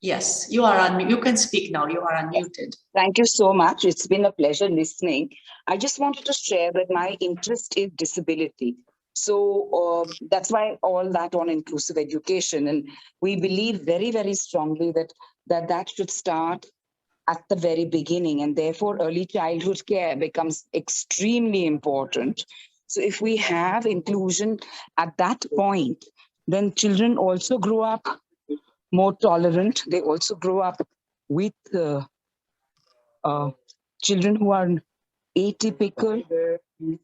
yes, you are unmuted. You can speak now. You are unmuted. Thank you so much. It's been a pleasure listening. I just wanted to share that my interest is disability. So that's why all that on inclusive education. And we believe very, very strongly that should start at the very beginning. And therefore, early childhood care becomes extremely important. So if we have inclusion at that point, then children also grow up more tolerant. They also grow up with children who are atypical,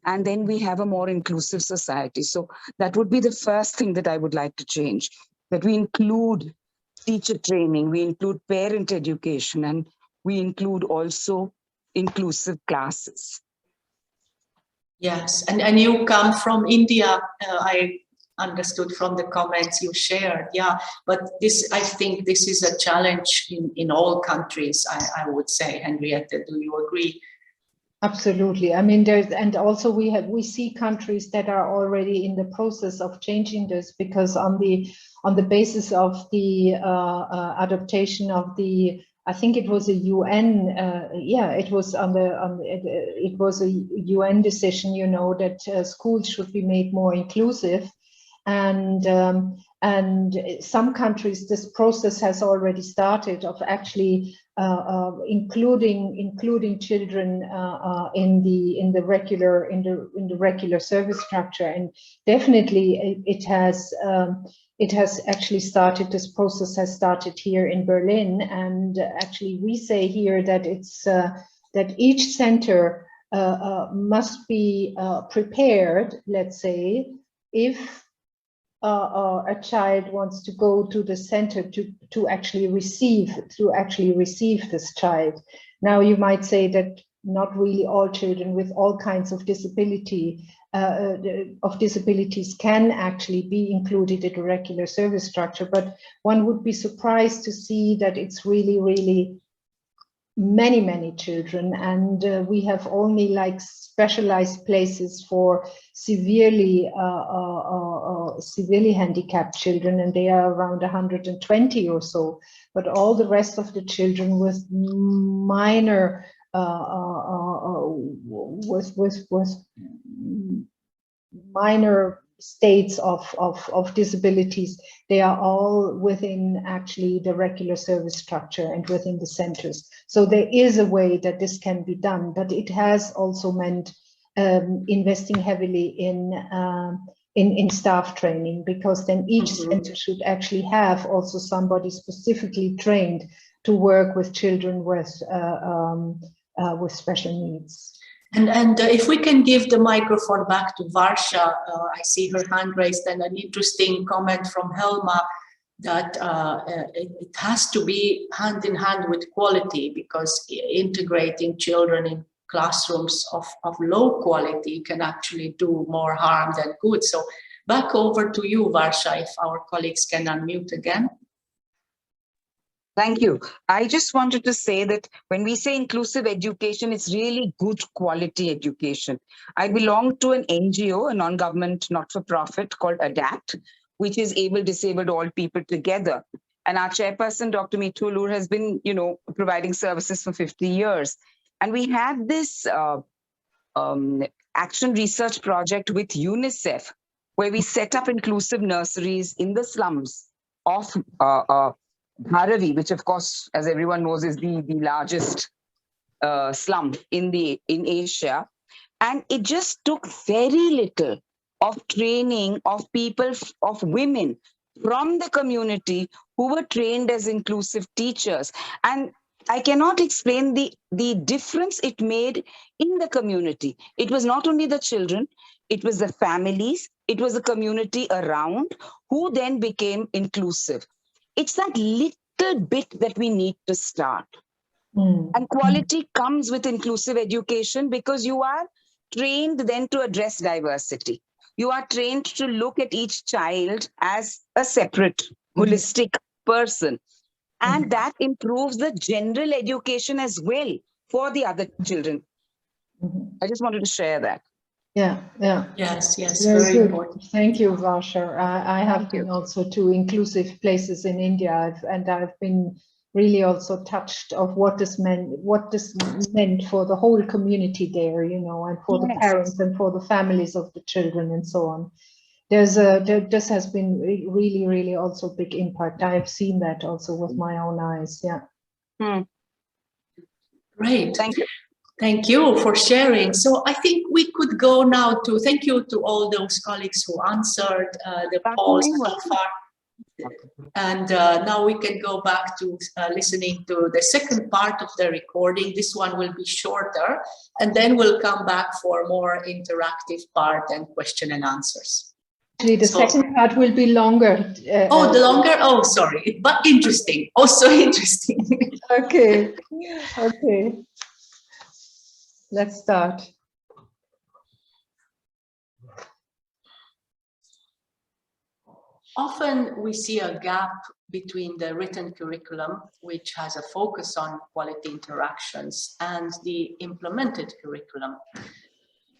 and then we have a more inclusive society. So that would be the first thing that I would like to change, that we include teacher training, we include parent education, and we include also inclusive classes. Yes, and you come from India, I understood from the comments you shared. Yeah, but this, I think this is a challenge in all countries, I would say. Henriette, do you agree? Absolutely. I mean, and also we see countries that are already in the process of changing this, because on the basis of the adaptation of the, I think it was a UN, it was it was a UN decision, you know, that schools should be made more inclusive. And some countries, this process has already started of actually including children in the regular service structure. And definitely it has actually started. This process has started here in Berlin, and actually we say here that it's that each center must be prepared, let's say, if a child wants to go to the center to actually receive this child. Now you might say that not really all children with all kinds of disabilities can actually be included in the regular service structure, but one would be surprised to see that it's really many children, and we have only like specialized places for severely handicapped children, and they are around 120 or so. But all the rest of the children with minor minor states of disabilities, they are all within actually the regular service structure and within the centers. So there is a way that this can be done, but it has also meant investing heavily in staff training, because then each center should actually have also somebody specifically trained to work with children with special needs. And if we can give the microphone back to Varsha, I see her hand raised, and an interesting comment from Helma that it has to be hand in hand with quality, because integrating children in classrooms of low quality can actually do more harm than good. So back over to you, Varsha, if our colleagues can unmute again. Thank you. I just wanted to say that when we say inclusive education, it's really good quality education. I belong to an NGO, a non-government, not-for-profit called ADAPT, which is Able Disabled All People Together. And our chairperson, Dr. Mithu Lur, has been, providing services for 50 years. And we had this action research project with UNICEF, where we set up inclusive nurseries in the slums of Dharavi, which of course, as everyone knows, is the largest slum in Asia. And it just took very little of training of people, of women from the community who were trained as inclusive teachers. And I cannot explain the difference it made in the community. It was not only the children, it was the families, it was the community around who then became inclusive. It's that little bit that we need to start. And quality comes with inclusive education, because you are trained then to address diversity. You are trained to look at each child as a separate, holistic person. And that improves the general education as well for the other children. I just wanted to share that. Yeah. Yes, very good. important. Thank you, Varsha. I have been also to inclusive places in India, and I've been really also touched of what this meant for the whole community there, and for the parents and for the families of the children and so on. This has been really, really also big impact. I've seen that also with my own eyes. Yeah. Great. Thank you. Thank you for sharing. So I think we could go now to, thank you to all those colleagues who answered the polls so far. And now we can go back to listening to the second part of the recording. This one will be shorter, and then we'll come back for more interactive part and question and answers. Actually, the second part will be longer. The longer? Oh, sorry, but interesting. Also interesting. Okay. Let's start. Often we see a gap between the written curriculum, which has a focus on quality interactions, and the implemented curriculum.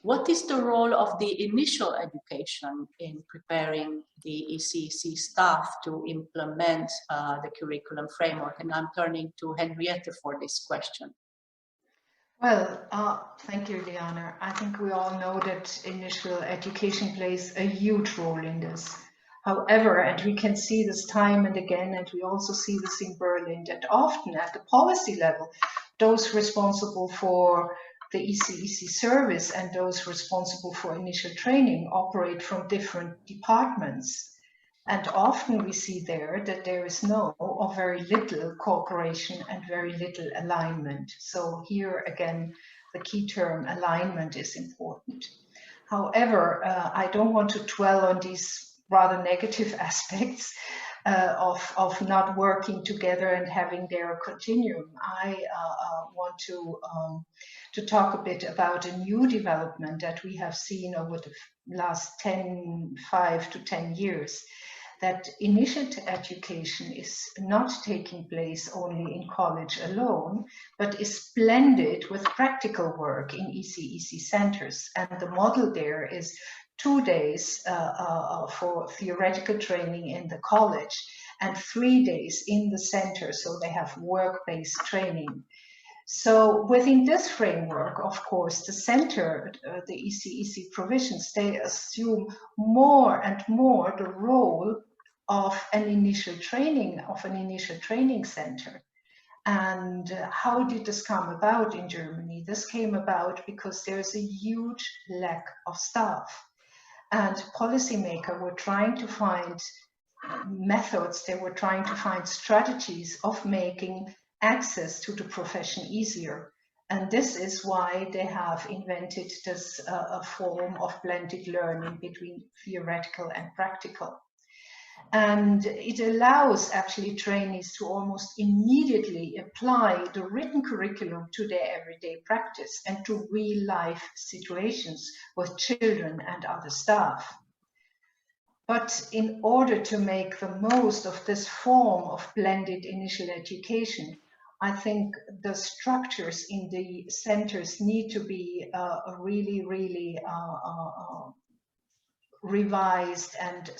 What is the role of the initial education in preparing the ECEC staff to implement the curriculum framework? And I'm turning to Henriette for this question. Well, thank you, Liana. I think we all know that initial education plays a huge role in this. However, and we can see this time and again, and we also see this in Berlin, that often at the policy level, those responsible for the ECEC service and those responsible for initial training operate from different departments. And often we see there that there is no or very little cooperation and very little alignment. So here again, the key term alignment is important. However, I don't want to dwell on these rather negative aspects of not working together and having their continuum. I want to talk a bit about a new development that we have seen over the last 5 to 10 years, that initial education is not taking place only in college alone, but is blended with practical work in ECEC centers. And the model there is 2 days for theoretical training in the college and 3 days in the center, so they have work-based training. So within this framework, of course, the center, the ECEC provisions, they assume more and more the role of an initial training center. And how did this come about in Germany? This came about because there's a huge lack of staff. And policymakers were trying to find methods, they were trying to find strategies of making access to the profession easier. And this is why they have invented this a form of blended learning between theoretical and practical. And it allows actually trainees to almost immediately apply the written curriculum to their everyday practice and to real life situations with children and other staff. But in order to make the most of this form of blended initial education, I think the structures in the centers need to be really revised, and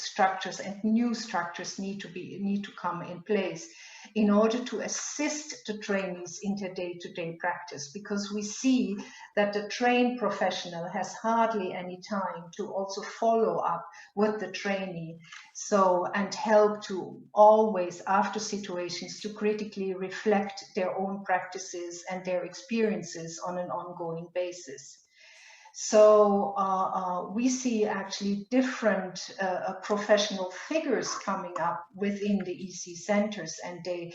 new structures need to come in place in order to assist the trainees in their day-to-day practice, because we see that the trained professional has hardly any time to also follow up with the trainee, and help to always, after situations, to critically reflect their own practices and their experiences on an ongoing basis. So we see actually different professional figures coming up within the EC centers, and the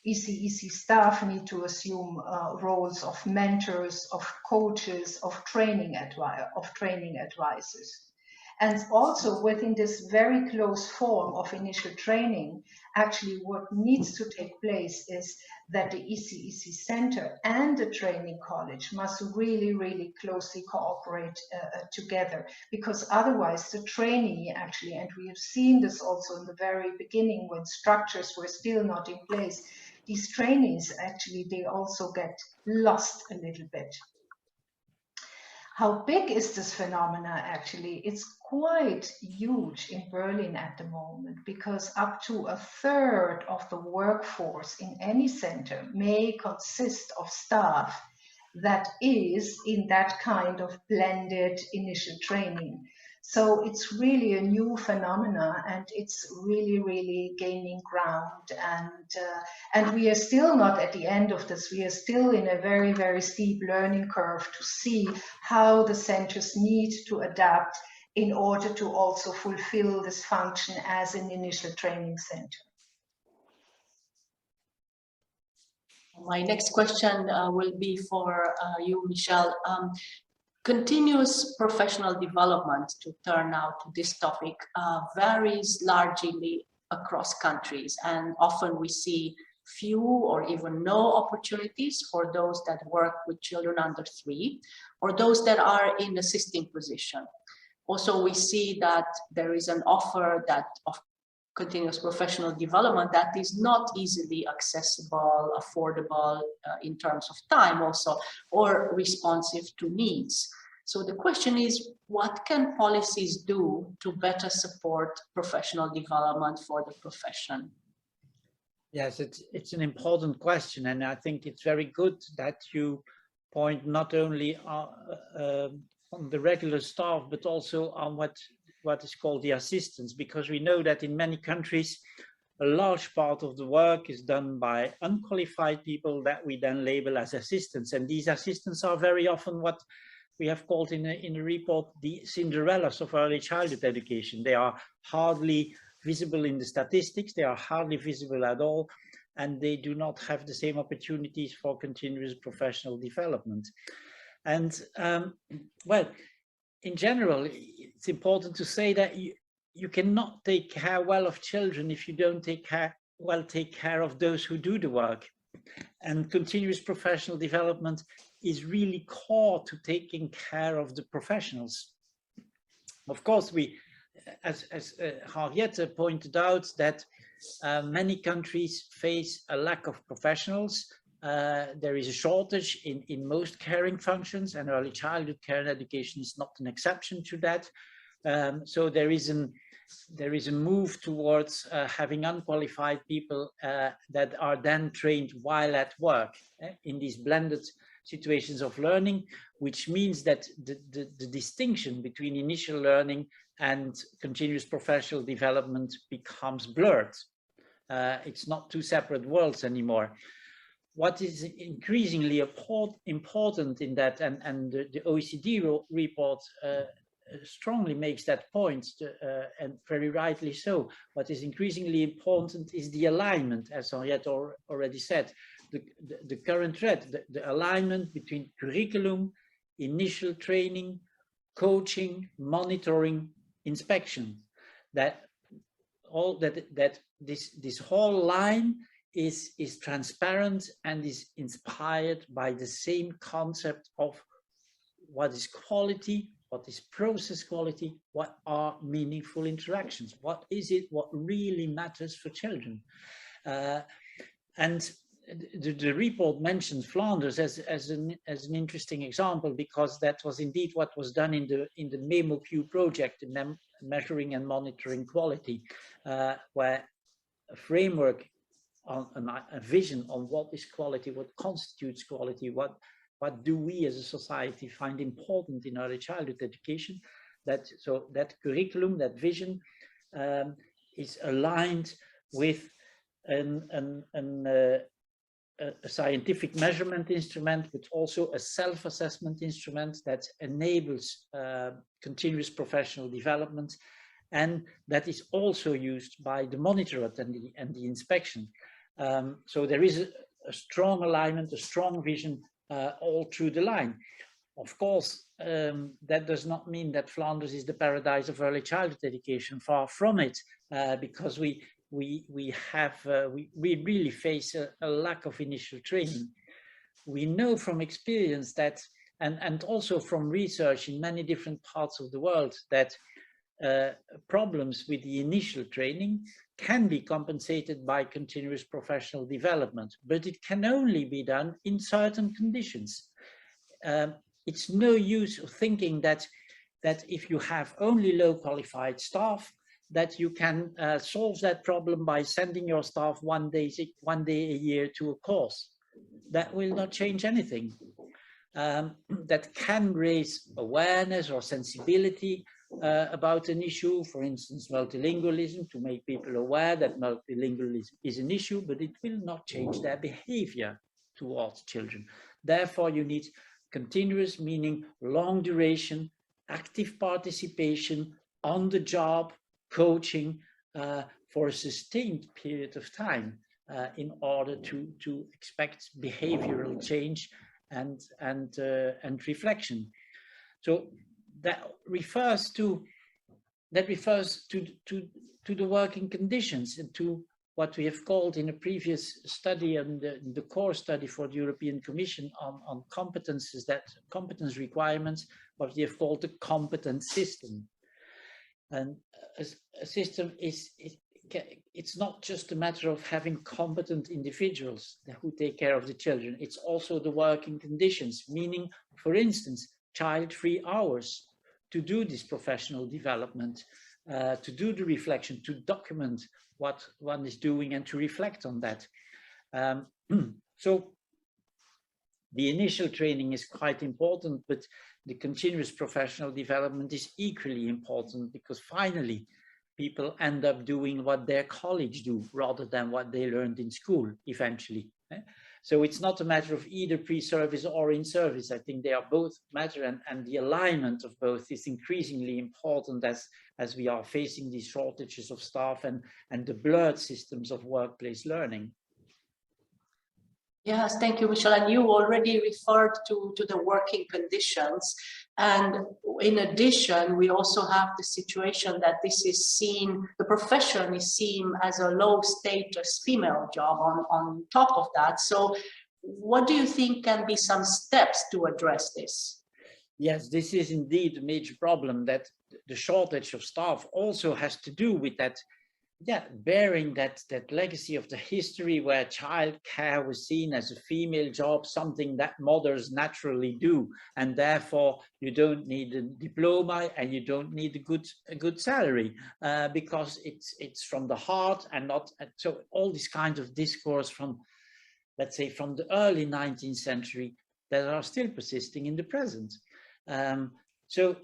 ECEC staff need to assume roles of mentors, of coaches, of training advisors. And also within this very close form of initial training, actually what needs to take place is that the ECEC center and the training college must really closely cooperate together, because otherwise the trainee actually, and we have seen this also in the very beginning when structures were still not in place, these trainees actually, they also get lost a little bit. How big is this phenomena actually? It's quite huge in Berlin at the moment, because up to a third of the workforce in any center may consist of staff that is in that kind of blended initial training. So it's really a new phenomena, and it's really gaining ground. And we are still not at the end of this. We are still in a very steep learning curve to see how the centers need to adapt in order to also fulfill this function as an initial training center. My next question will be for you, Michelle. Continuous professional development, to turn now to this topic, varies largely across countries, and often we see few or even no opportunities for those that work with children under 3 or those that are in assisting position. Also, we see that there is an offer of continuous professional development that is not easily accessible, affordable in terms of time also, or responsive to needs. So the question is, what can policies do to better support professional development for the profession? Yes, it's an important question, and I think it's very good that you point not only on the regular staff, but also on what is called the assistants, because we know that in many countries, a large part of the work is done by unqualified people that we then label as assistants. And these assistants are very often what we have called in a report the Cinderellas of early childhood education. They are hardly visible in the statistics, they are hardly visible at all, and they do not have the same opportunities for continuous professional development. And well, in general, it's important to say that you cannot take care well of children if you don't take care of those who do the work. And continuous professional development is really core to taking care of the professionals. Of course, we, as Henriette pointed out, that many countries face a lack of professionals. There is a shortage in most caring functions, and early childhood care and education is not an exception to that. So there is there is a move towards having unqualified people that are then trained while at work in these blended situations of learning, which means that the distinction between initial learning and continuous professional development becomes blurred. It's not two separate worlds anymore. What is increasingly important in that, and the OECD report strongly makes that point, and very rightly so. What is increasingly important is the alignment, as Henriette already said, the current thread, the alignment between curriculum, initial training, coaching, monitoring, inspection. That this whole line is transparent and is inspired by the same concept of what is quality, what is process quality, what are meaningful interactions, what is it, what really matters for children. And the report mentions Flanders as an interesting example, because that was indeed what was done in the MEMO-Q project, the measuring and monitoring quality, where a framework on a vision on what is quality, what constitutes quality, what do we as a society find important in early childhood education, so that curriculum, that vision is aligned with a scientific measurement instrument, but also a self-assessment instrument that enables continuous professional development, and that is also used by the monitorate and the inspection. So there is a strong alignment, a strong vision all through the line. Of course, that does not mean that Flanders is the paradise of early childhood education. Far from it, because we really face a lack of initial training. We know from experience that, and also from research in many different parts of the world, that problems with the initial training can be compensated by continuous professional development, but it can only be done in certain conditions. It's no use of thinking that if you have only low qualified staff, that you can solve that problem by sending your staff one day a year to a course. That will not change anything. That can raise awareness or sensibility about an issue, for instance, multilingualism, to make people aware that multilingualism is an issue, but it will not change their behavior towards children. Therefore, you need continuous, meaning long duration, active participation, on the job, coaching for a sustained period of time in order to expect behavioral change and reflection. So that refers to the working conditions and to what we have called in a previous study and the core study for the European Commission on competences, that competence requirements, what we have called the competence system. And a system it's not just a matter of having competent individuals who take care of the children. It's also the working conditions, meaning, for instance, child-free hours to do this professional development, to do the reflection, to document what one is doing and to reflect on that. So the initial training is quite important, but the continuous professional development is equally important, because finally people end up doing what their colleagues do rather than what they learned in school eventually. So it's not a matter of either pre-service or in service. I think they are both matter, and the alignment of both is increasingly important as we are facing these shortages of staff and the blurred systems of workplace learning. Yes, thank you, Michel. And you already referred to the working conditions. And in addition, we also have the situation that this is seen, the profession is seen as a low status female job on top of that. So what do you think can be some steps to address this? Yes, this is indeed a major problem, that the shortage of staff also has to do with that bearing that legacy of the history where child care was seen as a female job, something that mothers naturally do, and therefore you don't need a diploma and you don't need a good salary because it's from the heart and not. So all this kind of discourse from, let's say, from the early 19th century that are still persisting in the present. So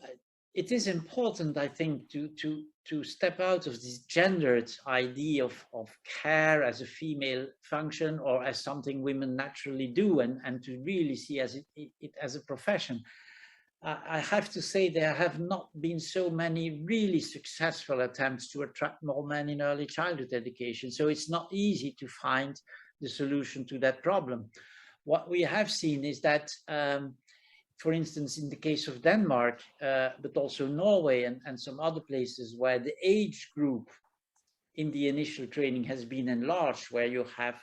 it is important, I think, to step out of this gendered idea of care as a female function or as something women naturally do, and to really see it as a profession. I have to say there have not been so many really successful attempts to attract more men in early childhood education. So it's not easy to find the solution to that problem. What we have seen is that for instance, in the case of Denmark, but also Norway and some other places where the age group in the initial training has been enlarged, where you have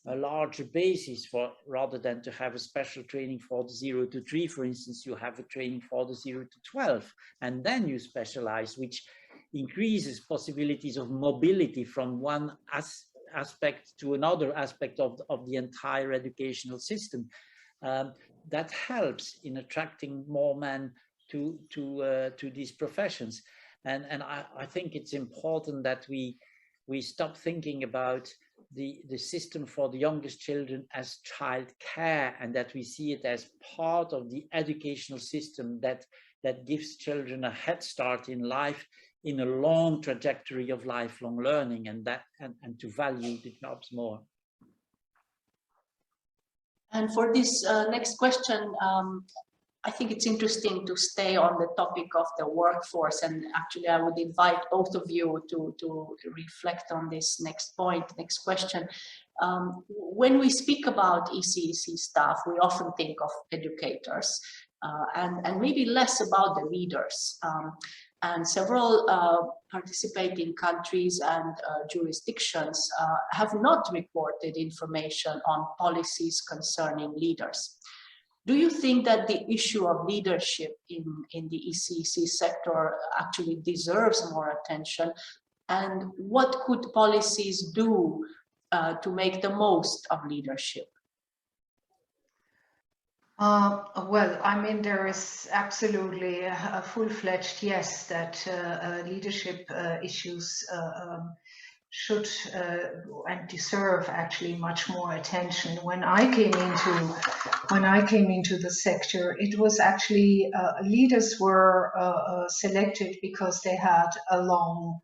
a larger basis for, rather than to have a special training for the 0 to 3, for instance, you have a training for the 0 to 12, and then you specialize, which increases possibilities of mobility from one aspect to another aspect of the entire educational system. That helps in attracting more men to these professions, and I think it's important that we stop thinking about the system for the youngest children as child care, and that we see it as part of the educational system that gives children a head start in life, in a long trajectory of lifelong learning, and to value the jobs more. And for this next question, I think it's interesting to stay on the topic of the workforce, and actually I would invite both of you to reflect on this next point, next question. When we speak about ECEC staff, we often think of educators and maybe less about the leaders. And several participating countries and jurisdictions have not reported information on policies concerning leaders. Do you think that the issue of leadership in the ECEC sector actually deserves more attention? And what could policies do to make the most of leadership? Well, I mean, there is absolutely a full-fledged yes that leadership issues should and deserve actually much more attention. When I came into the sector, it was actually leaders were selected because they had a long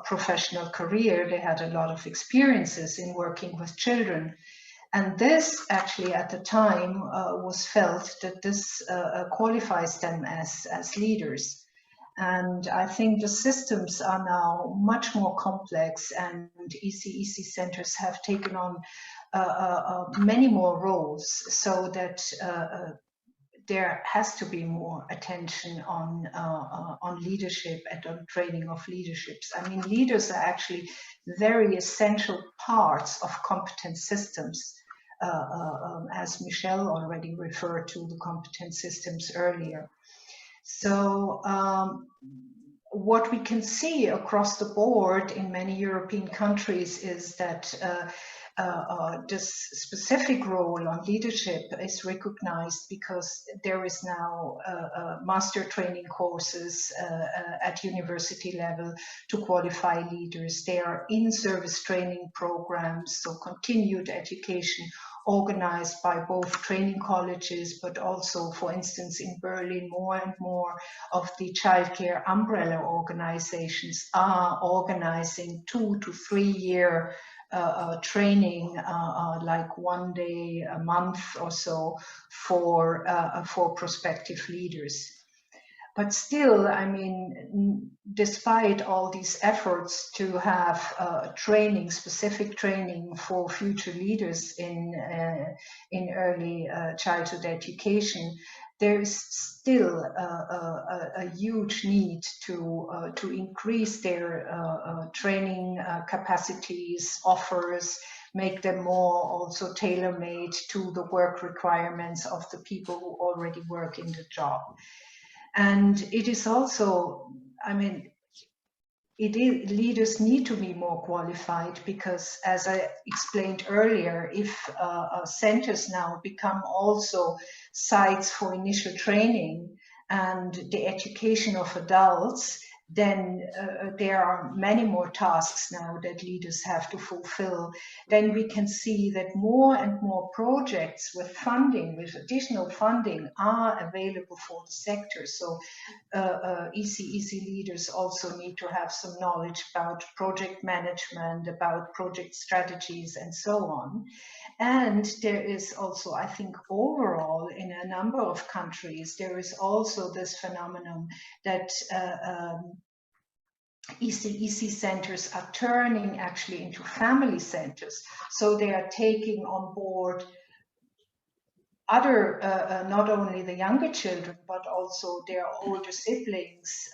professional career. They had a lot of experiences in working with children. And this actually at the time was felt that this qualifies them as leaders. And I think the systems are now much more complex, and ECEC centers have taken on many more roles, so that there has to be more attention on leadership and on training of leaderships. I mean, leaders are actually very essential parts of competence systems, as Michelle already referred to the competence systems earlier. So what we can see across the board in many European countries is that this specific role on leadership is recognized because there is now master training courses at university level to qualify leaders. There are in-service training programs, so continued education organized by both training colleges, but also, for instance, in Berlin, more and more of the childcare umbrella organizations are organizing 2 to 3 year training, like 1 day a month or so, for prospective leaders. But still, I mean, despite all these efforts to have training, specific training for future leaders in early childhood education, there is still a huge need to increase their training capacities, offers, make them more also tailor-made to the work requirements of the people who already work in the job. And it is also, I mean, leaders need to be more qualified, because as I explained earlier, if centers now become also sites for initial training and the education of adults, then there are many more tasks now that leaders have to fulfill. Then we can see that more and more projects with funding, with additional funding, are available for the sector. So ECEC leaders also need to have some knowledge about project management, about project strategies, and so on. And there is also, I think, overall in a number of countries, there is also this phenomenon that ECEC centers are turning actually into family centers. So they are taking on board other, not only the younger children, but also their older siblings,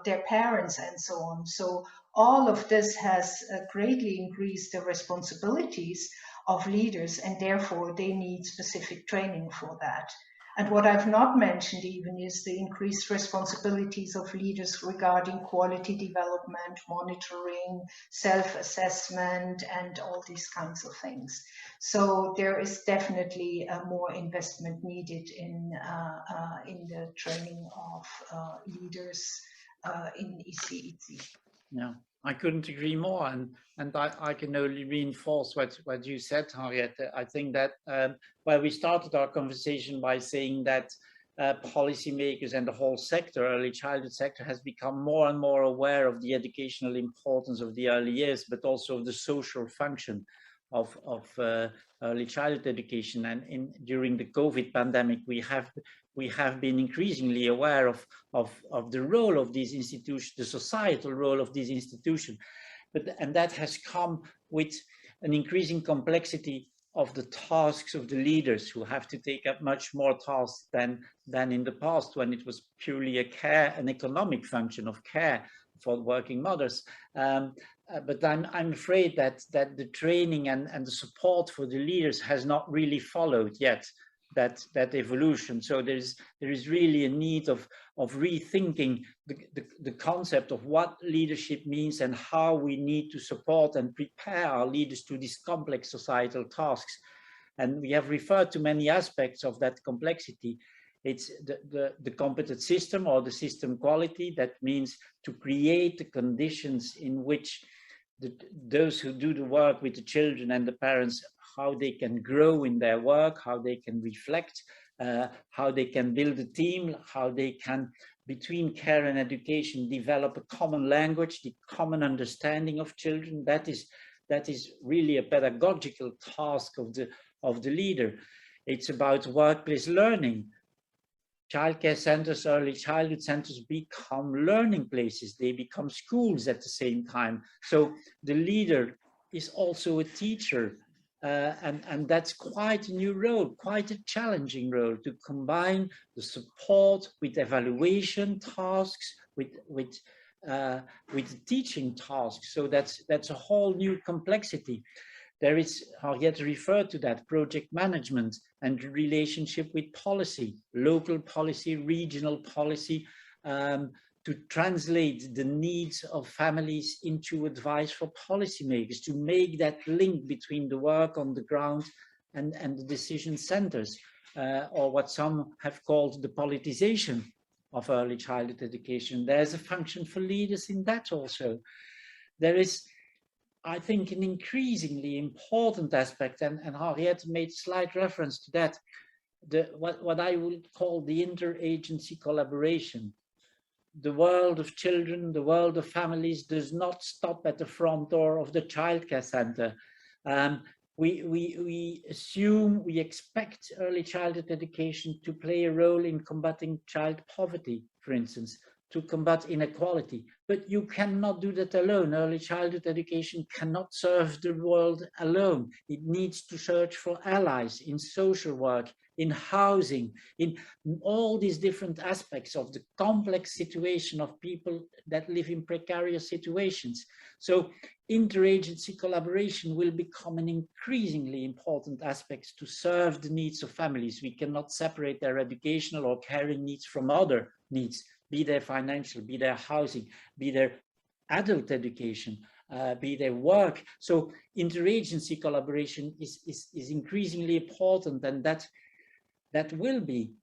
their parents, and so on. So all of this has greatly increased the responsibilities of leaders, and therefore they need specific training for that. And what I've not mentioned even is the increased responsibilities of leaders regarding quality development, monitoring, self-assessment, and all these kinds of things. So there is definitely more investment needed in the training of leaders in ECEC. Yeah, I couldn't agree more, and I can only reinforce what you said, Henriette. I think that well, we started our conversation by saying that policymakers and the whole sector, early childhood sector, has become more and more aware of the educational importance of the early years, but also of the social function of early childhood education. And during the COVID pandemic, we have been increasingly aware of the role of these institutions, the societal role of these institutions. And that has come with an increasing complexity of the tasks of the leaders, who have to take up much more tasks than in the past, when it was purely an economic function of care for working mothers. But I'm afraid that the training and the support for the leaders has not really followed yet that evolution. So there is really a need of rethinking the concept of what leadership means and how we need to support and prepare our leaders to these complex societal tasks. And we have referred to many aspects of that complexity. It's the competent system, or the system quality. That means to create the conditions in which those who do the work with the children and the parents, how they can grow in their work, how they can reflect, how they can build a team, how they can, between care and education, develop a common language, the common understanding of children. That is really a pedagogical task of the leader. It's about workplace learning. Childcare centers, early childhood centers become learning places. They become schools at the same time. So the leader is also a teacher. And that's quite a new role, quite a challenging role, to combine the support with evaluation tasks, with teaching tasks. So that's a whole new complexity. There is, Henriette referred to that, project management and relationship with policy, local policy, regional policy, to translate the needs of families into advice for policymakers, to make that link between the work on the ground and the decision centers, or what some have called the politicization of early childhood education. There's a function for leaders in that also. There is, I think, an increasingly important aspect, and Henriette made slight reference to that, what I would call the interagency collaboration. The world of children, the world of families does not stop at the front door of the childcare center. We assume, we expect early childhood education to play a role in combating child poverty, for instance, to combat inequality. But you cannot do that alone. Early childhood education cannot serve the world alone. It needs to search for allies in social work, in housing, in all these different aspects of the complex situation of people that live in precarious situations. So interagency collaboration will become an increasingly important aspect to serve the needs of families. We cannot separate their educational or caring needs from other needs, be they financial, be their housing, be their adult education, be their work. So interagency collaboration is increasingly important, and that will be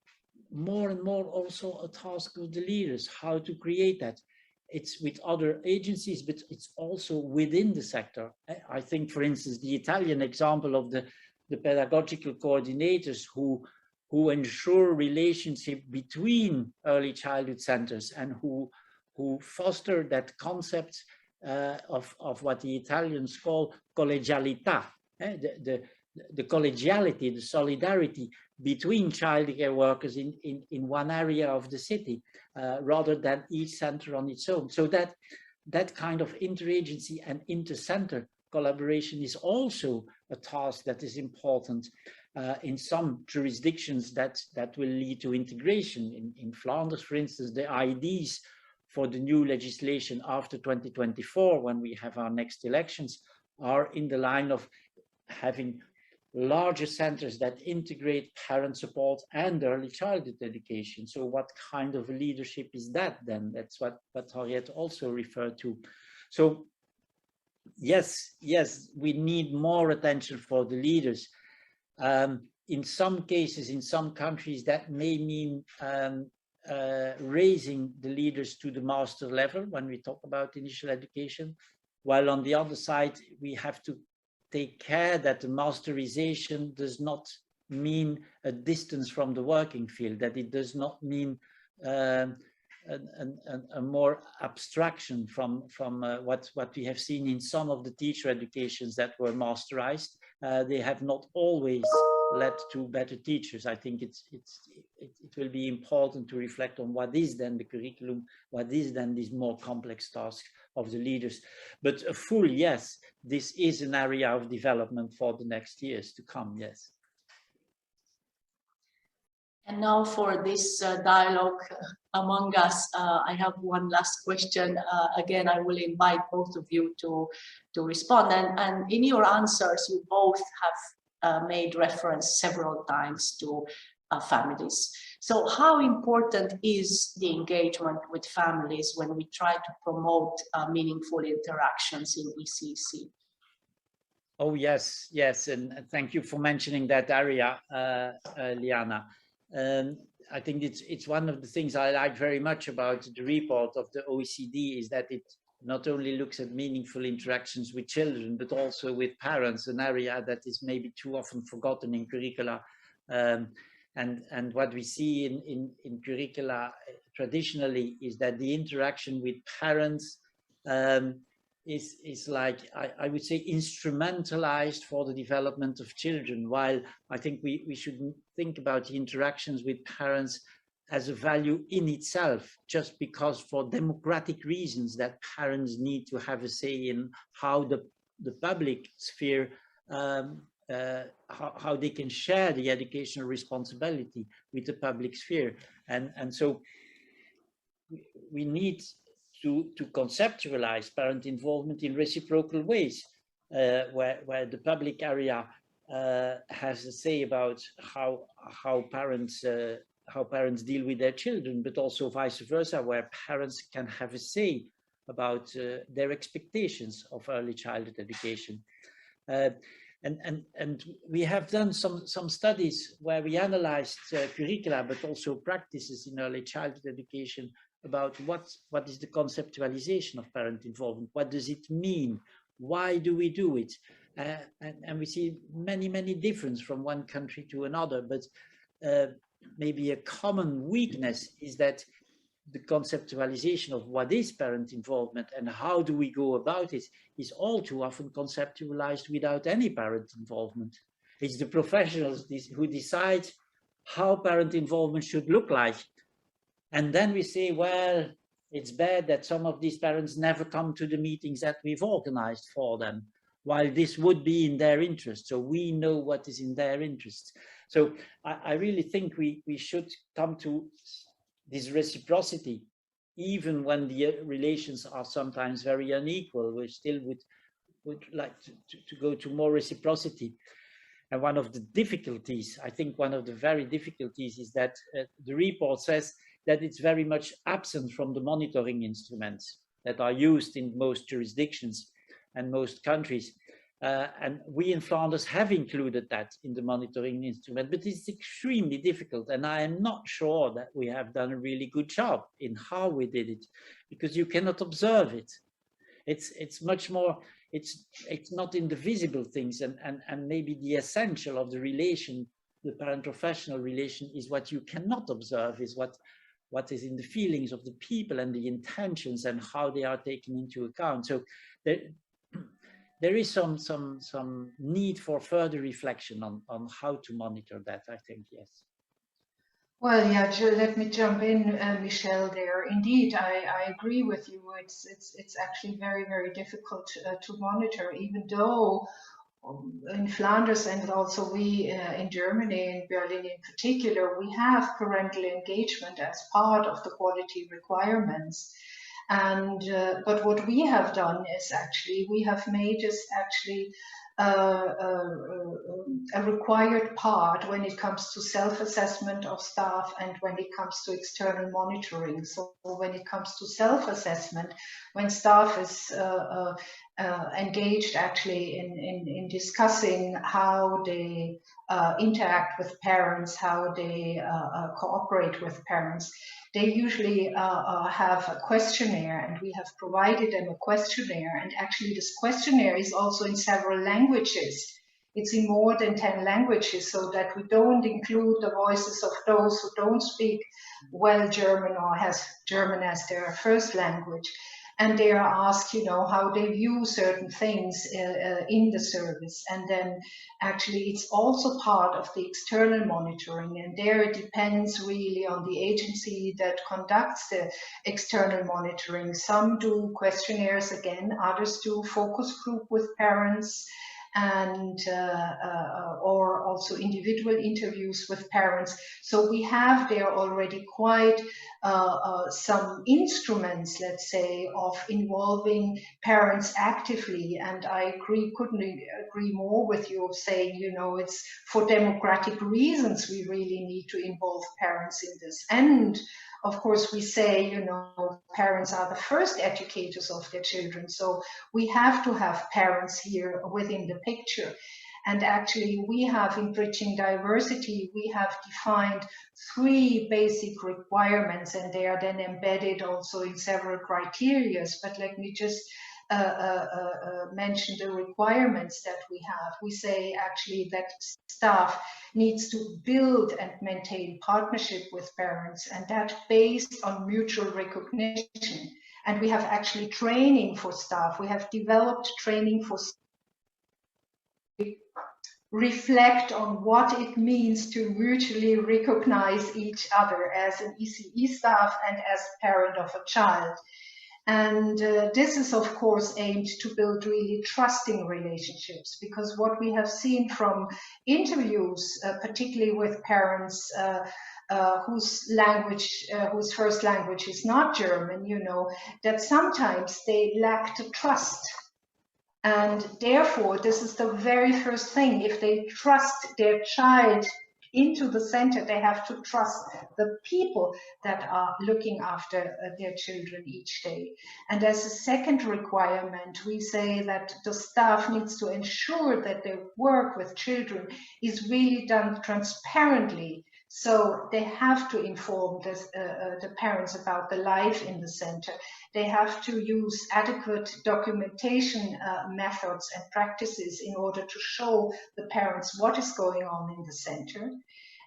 more and more also a task of the leaders, how to create that. It's with other agencies, but it's also within the sector. I think, for instance, the Italian example of the pedagogical coordinators who ensure relationship between early childhood centers and who foster that concept of what the Italians call collegialità, the collegiality, the solidarity between childcare workers in one area of the city, rather than each center on its own. So that kind of interagency and inter-center collaboration is also a task that is important. In some jurisdictions that will lead to integration. In Flanders, for instance, the IDs for the new legislation after 2024, when we have our next elections, are in the line of having larger centers that integrate parent support and early childhood education. So what kind of leadership is that then? That's what Harriet also referred to. So yes, we need more attention for the leaders. In some cases, in some countries, that may mean raising the leaders to the master level when we talk about initial education, while on the other side, we have to take care that the masterization does not mean a distance from the working field, that it does not mean a more abstraction from what we have seen in some of the teacher educations that were masterized. They have not always led to better teachers. I think it will be important to reflect on what is then the curriculum, what is then these more complex tasks of the leaders. But a full yes, this is an area of development for the next years to come, yes. And now for this dialogue among us, I have one last question. Again, I will invite both of you to respond. And in your answers, you both have made reference several times to families. So how important is the engagement with families when we try to promote meaningful interactions in ECEC? Oh, yes, and thank you for mentioning that area, Liana. I think it's one of the things I like very much about the report of the OECD is that it not only looks at meaningful interactions with children, but also with parents, an area that is maybe too often forgotten in curricula. And what we see in curricula traditionally is that the interaction with parents is like, I would say, instrumentalized for the development of children, while I think we should think about the interactions with parents as a value in itself, just because for democratic reasons that parents need to have a say in how the public sphere, how they can share the educational responsibility with the public sphere. And so we need to conceptualize parent involvement in reciprocal ways, where the public area has a say about how parents deal with their children, but also vice versa, where parents can have a say about their expectations of early childhood education. And we have done some studies where we analyzed curricula, but also practices in early childhood education about what is the conceptualization of parent involvement, what does it mean, why do we do it, and we see many differences from one country to another, but maybe a common weakness is that the conceptualization of what is parent involvement and how do we go about it is all too often conceptualized without any parent involvement. It's the professionals who decide how parent involvement should look like. And then we say, well, it's bad that some of these parents never come to the meetings that we've organized for them, while this would be in their interest. So we know what is in their interest. So I really think we should come to this reciprocity, even when the relations are sometimes very unequal. We still would like to go to more reciprocity. And one of the difficulties, I think one of the very difficulties is that the report says that it's very much absent from the monitoring instruments. that are used in most jurisdictions and most countries. And we in Flanders have included that in the monitoring instrument, but it's extremely difficult. And I am not sure that we have done a really good job in how we did it, because you cannot observe it. It's much more, it's not in the visible things, and maybe the essential of the relation, the parent-professional relation, is what you cannot observe, is what is in the feelings of the people and the intentions and how they are taken into account. So there is some need for further reflection on how to monitor that, I think, yes. Well, yeah, let me jump in, Michelle, there. Indeed, I agree with you. It's actually very, very difficult to monitor, even though in Flanders and also we in Germany, in Berlin in particular, we have parental engagement as part of the quality requirements. And but what we have done is actually we have made this actually a required part when it comes to self-assessment of staff and when it comes to external monitoring. So when it comes to self-assessment, when staff is engaged actually in discussing how they interact with parents, how they cooperate with parents, they usually have a questionnaire, and we have provided them a questionnaire, and actually this questionnaire is also in several languages. It's in more than 10 languages, so that we don't include the voices of those who don't speak well German or has German as their first language. And they are asked, you know, how they view certain things in the service. And then actually it's also part of the external monitoring. And there it depends really on the agency that conducts the external monitoring. Some do questionnaires again, others do focus group with parents, and or also individual interviews with parents. So we have there already quite some instruments, let's say, of involving parents actively. And I couldn't agree more with you of saying, you know, it's for democratic reasons we really need to involve parents in this. And of course, we say, you know, parents are the first educators of their children. So we have to have parents here within the picture. And actually, we have in Bridging Diversity, we have defined 3 basic requirements, and they are then embedded also in several criteria. But let me just mention the requirements that we have. We say actually that staff needs to build and maintain partnership with parents, and that based on mutual recognition. And we have actually training for staff. We have developed training for staff. Reflect on what it means to mutually recognize each other as an ECE staff and as parent of a child. And this is, of course, aimed to build really trusting relationships, because what we have seen from interviews, particularly with parents whose first language is not German, you know, that sometimes they lack the trust. And therefore, this is the very first thing. If they trust their child into the center, they have to trust the people that are looking after their children each day. And as a second requirement, we say that the staff needs to ensure that their work with children is really done transparently. So they have to inform the parents about the life in the center. They have to use adequate documentation methods and practices in order to show the parents what is going on in the center.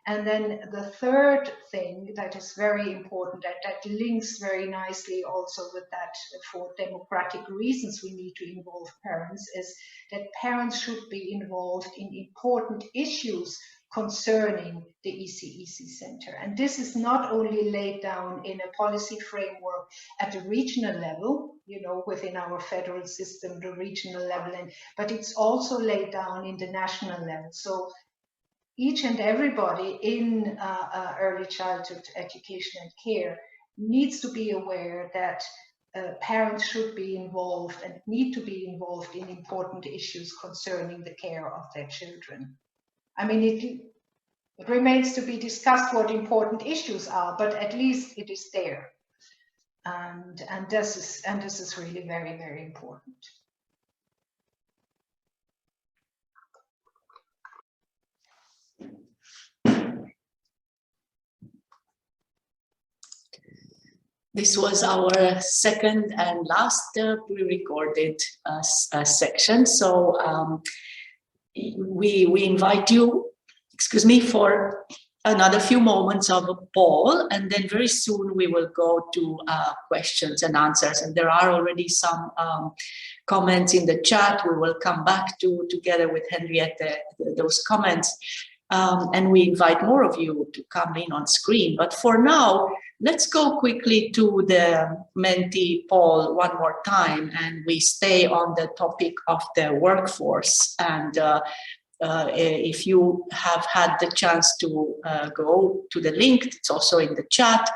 And then the third thing that is very important, that links very nicely also with that, for democratic reasons we need to involve parents, is that parents should be involved in important issues concerning the ECEC Center. And this is not only laid down in a policy framework at the regional level, you know, within our federal system, the regional level, but it's also laid down in the national level. So each and everybody in early childhood education and care needs to be aware that parents should be involved and need to be involved in important issues concerning the care of their children. I mean, it remains to be discussed what important issues are, but at least it is there. And this is really very, very important. This was our second and last pre-recorded section. So we invite you, excuse me, for another few moments of a poll, and then very soon we will go to questions and answers. And there are already some comments in the chat. We will come back to, together with Henriette, those comments. And we invite more of you to come in on screen. But for now, let's go quickly to the Menti poll one more time, and we stay on the topic of the workforce. And if you have had the chance to go to the link, it's also in the chat.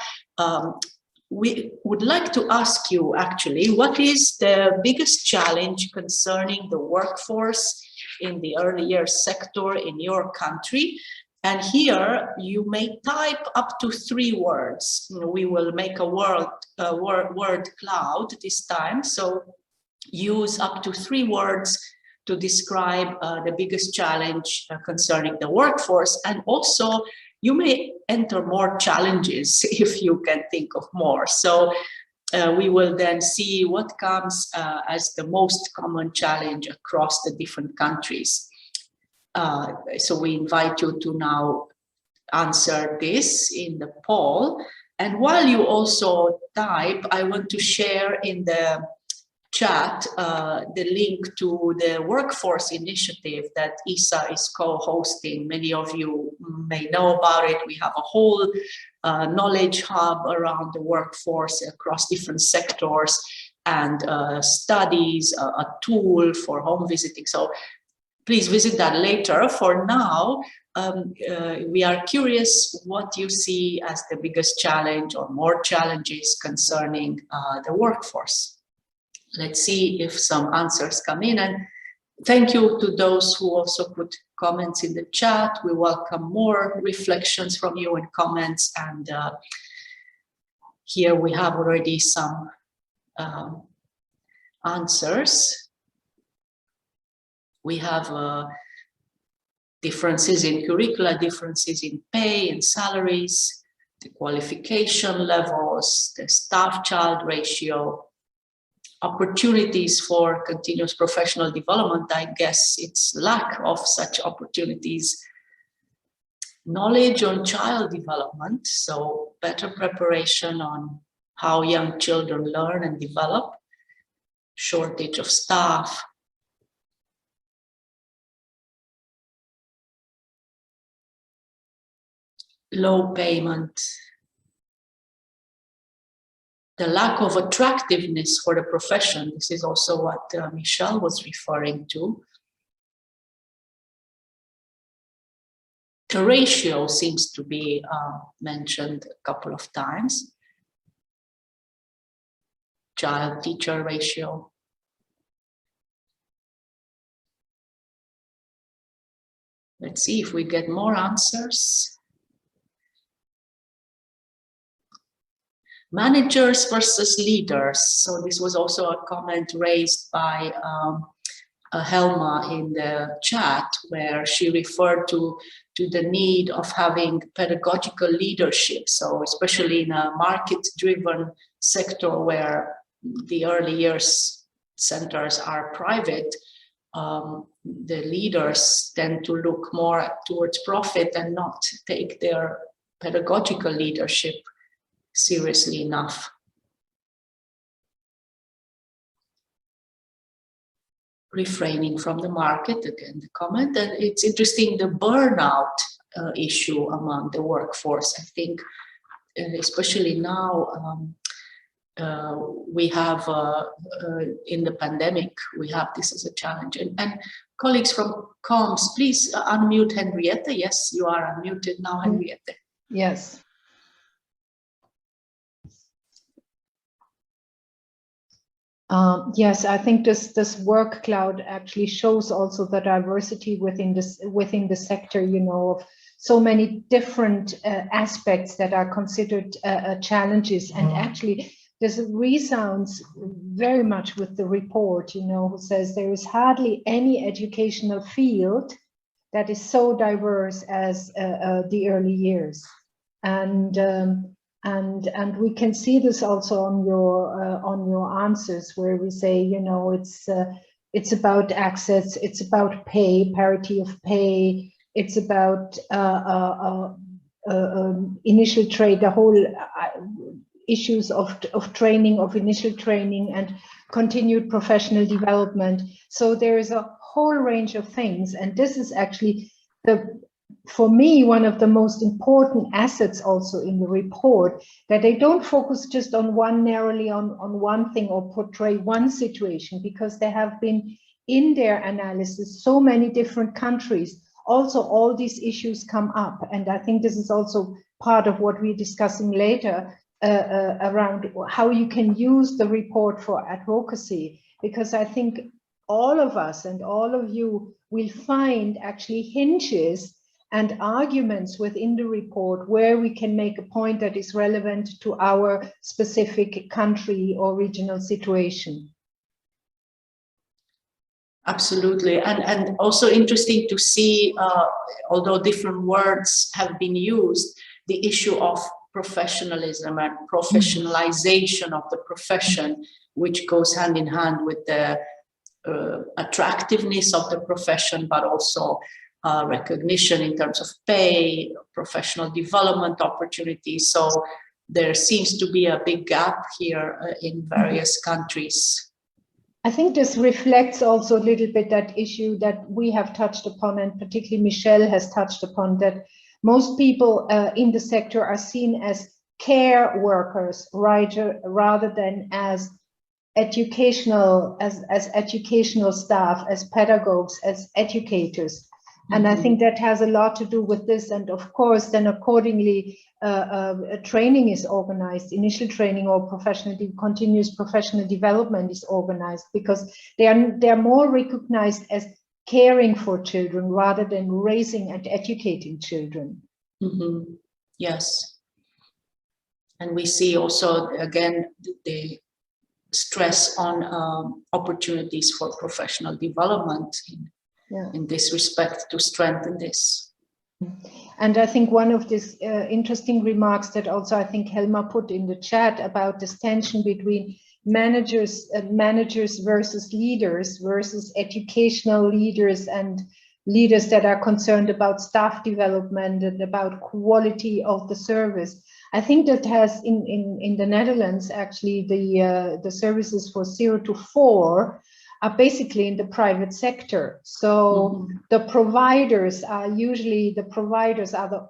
We would like to ask you, actually, what is the biggest challenge concerning the workforce in the early years sector in your country? And here you may type up to 3 words. We will make a word cloud this time. So use up to 3 words to describe the biggest challenge concerning the workforce. And also you may enter more challenges if you can think of more. So we will then see what comes as the most common challenge across the different countries. So we invite you to now answer this in the poll. And while you also type, I want to share in the chat the link to the workforce initiative that ISSA is co-hosting. Many of you may know about it. We have a whole knowledge hub around the workforce across different sectors, and studies, a tool for home visiting. So please visit that later. For now, we are curious what you see as the biggest challenge or more challenges concerning the workforce. Let's see if some answers come in. And thank you to those who also put comments in the chat. We welcome more reflections from you and comments. And here we have already some answers. We have differences in curricula, differences in pay and salaries, the qualification levels, the staff-child ratio, opportunities for continuous professional development. I guess it's lack of such opportunities. Knowledge on child development, so better preparation on how young children learn and develop, shortage of staff, low payment, the lack of attractiveness for the profession. This is also what Michelle was referring to. The ratio seems to be mentioned a couple of times. Child-teacher ratio. Let's see if we get more answers. Managers versus leaders. So this was also a comment raised by Helma in the chat, where she referred to the need of having pedagogical leadership. So especially in a market-driven sector where the early years centers are private, the leaders tend to look more towards profit and not take their pedagogical leadership seriously enough. Refraining from the market, again, the comment. And it's interesting, the burnout issue among the workforce. I think, especially now, we have, in the pandemic, we have this as a challenge. And colleagues from comms, please unmute Henriette. Yes, you are unmuted now, Henriette. Yes. Yes, I think this work cloud actually shows also the diversity within the sector, you know, of so many different aspects that are considered challenges. And actually this resounds very much with the report, you know, who says there is hardly any educational field that is so diverse as the early years. And we can see this also on your answers, where we say, you know, it's about access, it's about pay, parity of pay, it's about initial trade, the whole issues of training, of initial training and continued professional development. So there is a whole range of things, and this is actually for me, one of the most important assets also in the report, that they don't focus just on narrowly on one thing or portray one situation, because there have been in their analysis so many different countries. Also, all these issues come up, and I think this is also part of what we're discussing later around how you can use the report for advocacy, because I think all of us and all of you will find actually hinges and arguments within the report where we can make a point that is relevant to our specific country or regional situation. Absolutely, and also interesting to see, although different words have been used, the issue of professionalism and professionalization of the profession, which goes hand in hand with the attractiveness of the profession, but also recognition in terms of pay, professional development opportunities. So there seems to be a big gap here in various countries. I think this reflects also a little bit that issue that we have touched upon, and particularly Michelle has touched upon, that most people in the sector are seen as care workers, rather than as educational, as educational staff, as pedagogues, as educators. And I think that has a lot to do with this. And of course, then accordingly, training is organized, initial training or continuous professional development is organized, because they are more recognized as caring for children rather than raising and educating children. Mm-hmm. Yes. And we see also, again, the stress on opportunities for professional development in this respect, to strengthen this. And I think one of these interesting remarks that also I think Helma put in the chat about this tension between managers versus leaders, versus educational leaders and leaders that are concerned about staff development and about quality of the service. I think that has in the Netherlands, actually, the services for 0 to 4 are basically in the private sector. So the providers are usually the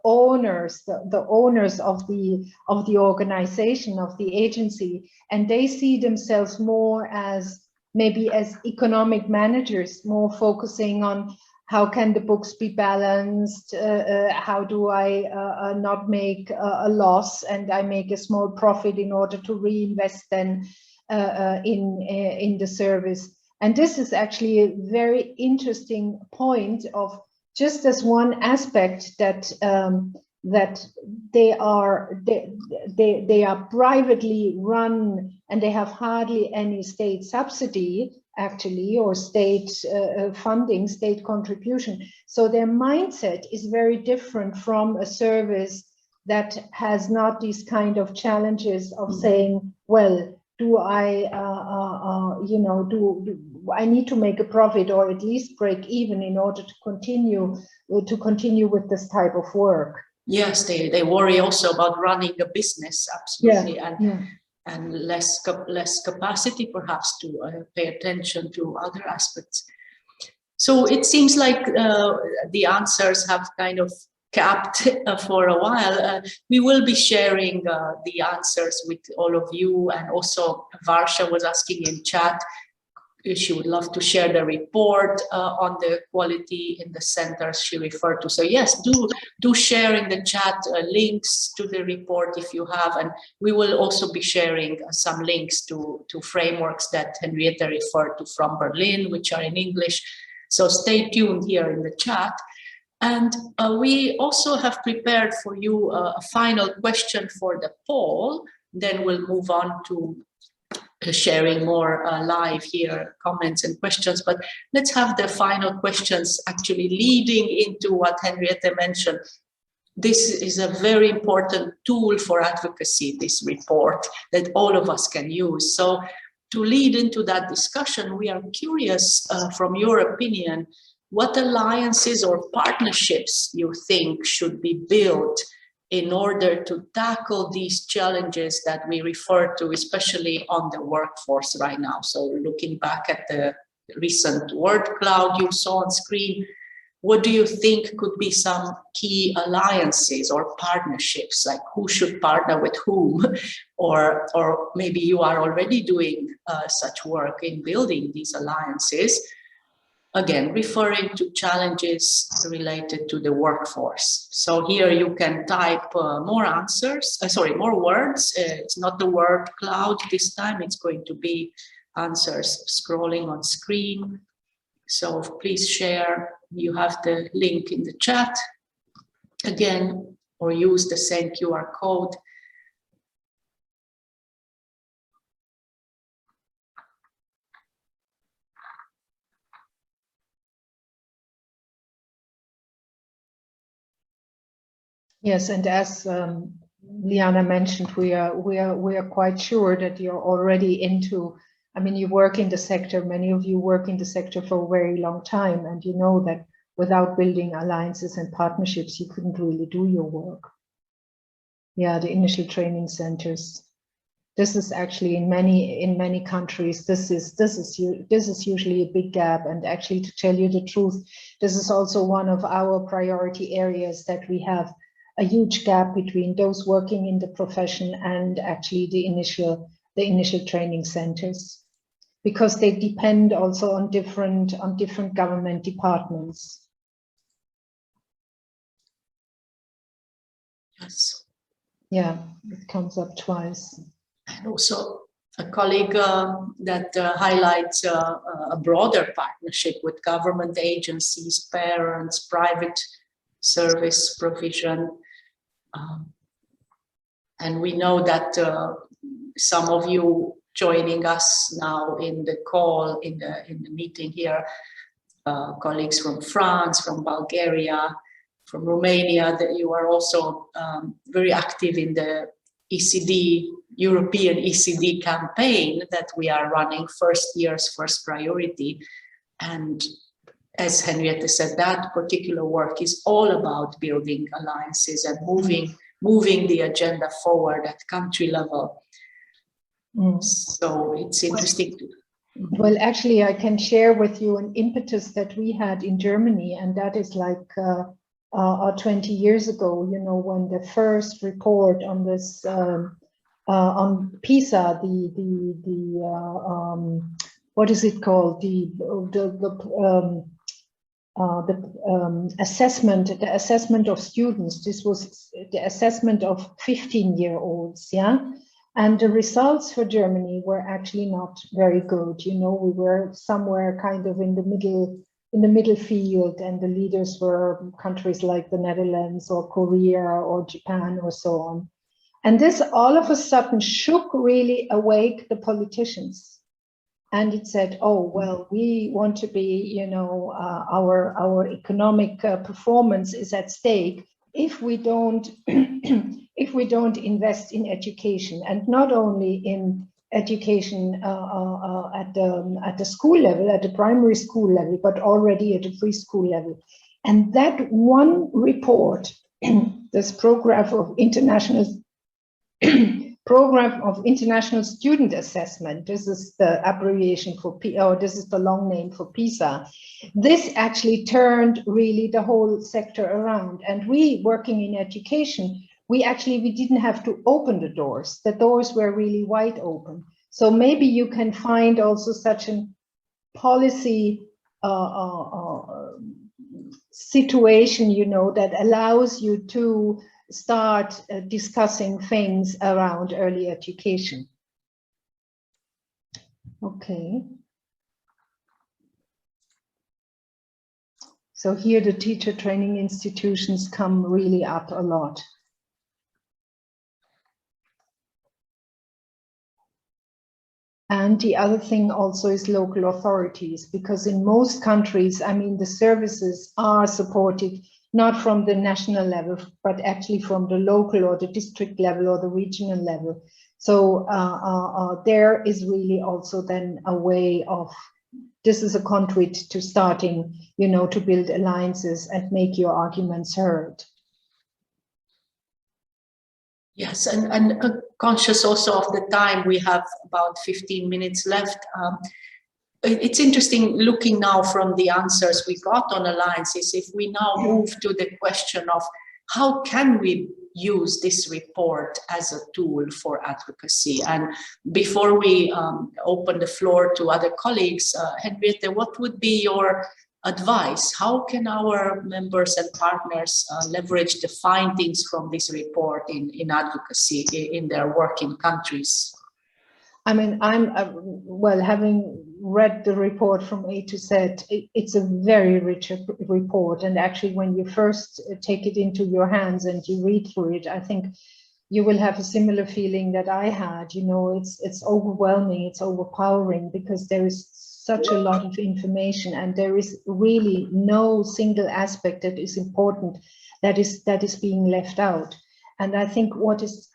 owners, the owners of the organization, of the agency, and they see themselves more as maybe as economic managers, more focusing on how can the books be balanced, how do I not make a loss and I make a small profit in order to reinvest then in the service. And this is actually a very interesting point of just as one aspect that that they are privately run and they have hardly any state subsidy actually, or state funding, state contribution. So their mindset is very different from a service that has not these kind of challenges of saying, well, do I, I need to make a profit or at least break even in order to continue with this type of work. Yes, they worry also about running a business, absolutely, and less capacity perhaps to pay attention to other aspects. So it seems like the answers have kind of capped for a while. We will be sharing the answers with all of you, and also Varsha was asking in chat if she would love to share the report on the quality in the centers she referred to. So yes, do share in the chat links to the report if you have, and we will also be sharing some links to frameworks that Henrietta referred to from Berlin, which are in English. So stay tuned here in the chat. And we also have prepared for you a final question for the poll, Then we'll move on to sharing more live here comments and questions, but let's have the final questions actually leading into what Henriette mentioned. This is a very important tool for advocacy, this report, that all of us can use. So to lead into that discussion, we are curious from your opinion, what alliances or partnerships you think should be built in order to tackle these challenges that we refer to, especially on the workforce right now. So looking back at the recent word cloud you saw on screen, what do you think could be some key alliances or partnerships, like who should partner with whom? Or maybe you are already doing such work in building these alliances. Again, referring to challenges related to the workforce. So here you can type more answers, more words. It's not the word cloud this time, it's going to be answers scrolling on screen. So please share, you have the link in the chat again, or use the same QR code. Yes, and as Liana mentioned, we are quite sure that you're already into. I mean, you work in the sector. Many of you work in the sector for a very long time, and you know that without building alliances and partnerships, you couldn't really do your work. Yeah, the initial training centers. This is actually in many countries. This is usually a big gap. And actually, to tell you the truth, this is also one of our priority areas, that we have a huge gap between those working in the profession and actually the initial training centers, because they depend also on different government departments. Yes. Yeah, it comes up twice. And also a colleague that highlights a broader partnership with government agencies, parents, private service provision. And we know that some of you joining us now in the call, in the meeting here, colleagues from France, from Bulgaria, from Romania, that you are also very active in the ECD, European ECD campaign that we are running, first year's first priority. And as Henriette said, that particular work is all about building alliances and moving the agenda forward at country level. So it's interesting. Well, actually, I can share with you an impetus that we had in Germany, and that is like 20 years ago, you know, when the first report on this, on PISA, what is it called? The assessment of students. This was the assessment of 15-year-olds, yeah. And the results for Germany were actually not very good. You know, we were somewhere kind of in the middle field, and the leaders were countries like the Netherlands or Korea or Japan or so on. And this all of a sudden shook really awake the politicians. And it said, oh, well, we want to be, you know, our economic performance is at stake if we don't invest in education, and not only in education at the school level, at the primary school level, but already at the preschool level. And that one report, this program of international student assessment, this is the abbreviation for this is the long name for PISA. This actually turned really the whole sector around. And we, working in education, we didn't have to open the doors. The doors were really wide open. So maybe you can find also such a policy situation, you know, that allows you to start discussing things around early education. Okay. So here the teacher training institutions come really up a lot. And the other thing also is local authorities, because in most countries, I mean, the services are supported not from the national level, but actually from the local or the district level or the regional level. So there is really also then a way of, this is a conduit to starting, you know, to build alliances and make your arguments heard. Yes, and conscious also of the time, we have about 15 minutes left. It's interesting looking now from the answers we got on alliances, if we now move to the question of how can we use this report as a tool for advocacy. And before we open the floor to other colleagues, Henriette, what would be your advice? How can our members and partners leverage the findings from this report in advocacy in their work in countries? I mean, well, having read the report from A to Z, it's a very rich report. And actually, when you first take it into your hands and you read through it, I think you will have a similar feeling that I had. You know, it's overwhelming, it's overpowering, because there is such a lot of information, and there is really no single aspect that is important that is being left out. And I think what is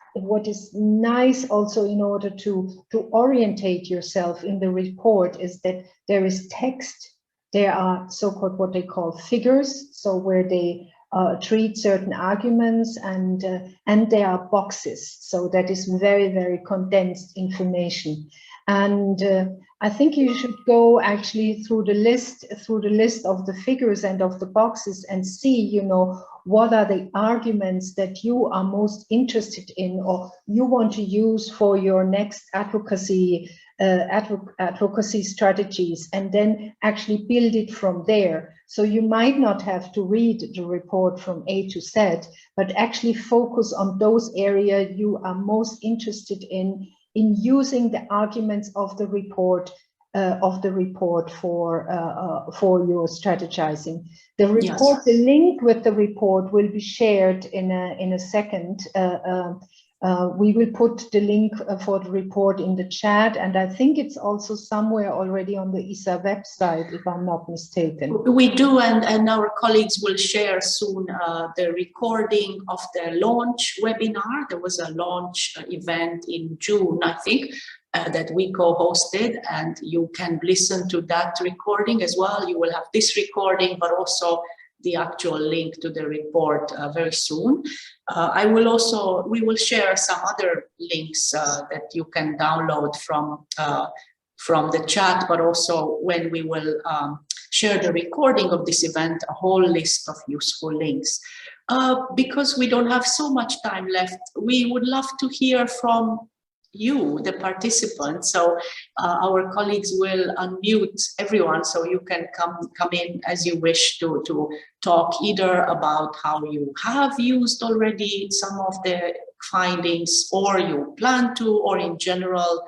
nice also, in order to orientate yourself in the report, is that there is text, there are so-called what they call figures, so where they treat certain arguments, and there are boxes, so that is very, very condensed information. And I think you should go actually through the list of the figures and of the boxes and see, you know, what are the arguments that you are most interested in or you want to use for your next advocacy strategies, and then actually build it from there. So you might not have to read the report from A to Z, but actually focus on those areas you are most interested in using the arguments of the report for your strategizing. The report, yes. The link with the report will be shared in a second. We will put the link for the report in the chat, and I think it's also somewhere already on the ISSA website, if I'm not mistaken. We do, and our colleagues will share soon the recording of the launch webinar. There was a launch event in June, I think, that we co-hosted, and you can listen to that recording as well. You will have this recording, but also the actual link to the report very soon. We will share some other links that you can download from the chat, but also when we will share the recording of this event, a whole list of useful links. Because we don't have so much time left, we would love to hear from you, the participants. So our colleagues will unmute everyone, so you can come in as you wish to talk either about how you have used already some of the findings, or you plan to, or in general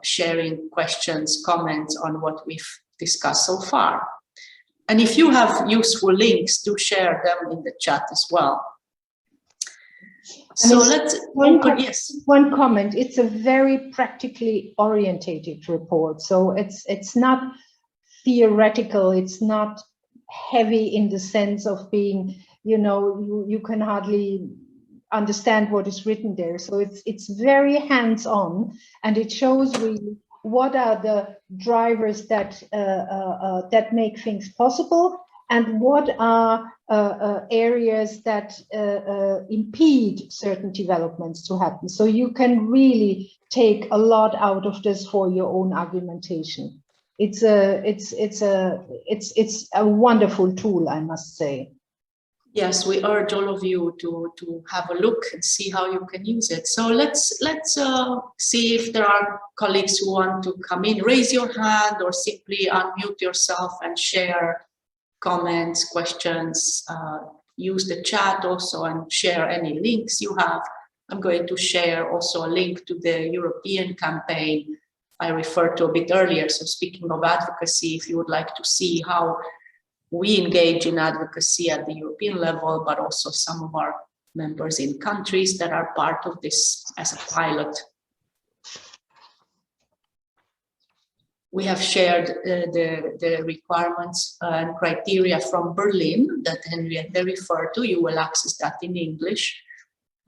sharing questions, comments on what we've discussed so far. And if you have useful links, do share them in the chat as well. So let's open, yes. One comment, it's a very practically orientated report. So it's not theoretical, it's not heavy in the sense of being, you know, you can hardly understand what is written there. So it's very hands-on, and it shows really what are the drivers that that make things possible, and what are areas that impede certain developments to happen. So you can really take a lot out of this for your own argumentation. It's a wonderful tool, I must say. Yes, we urge all of you to have a look and see how you can use it. So let's see if there are colleagues who want to come in. Raise your hand or simply unmute yourself and share comments, questions. Use the chat also and share any links you have. I'm going to share also a link to the European campaign I referred to a bit earlier. So speaking of advocacy, if you would like to see how we engage in advocacy at the European level, but also some of our members in countries that are part of this as a pilot. We have shared the requirements and criteria from Berlin that Henriette referred to. You will access that in English.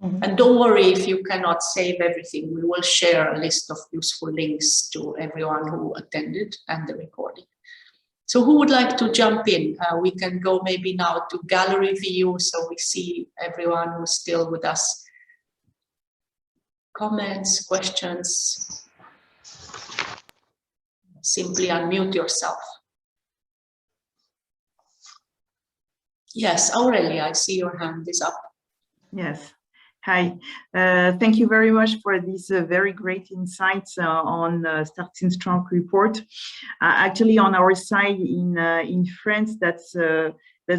Mm-hmm. And don't worry if you cannot save everything. We will share a list of useful links to everyone who attended and the recording. So who would like to jump in? We can go maybe now to gallery view so we see everyone who's still with us. Comments, questions? Simply unmute yourself. Yes, Aurelia, I see your hand is up. Yes. Hi. Thank you very much for these very great insights on Starting Strong report. Actually, on our side in France, that's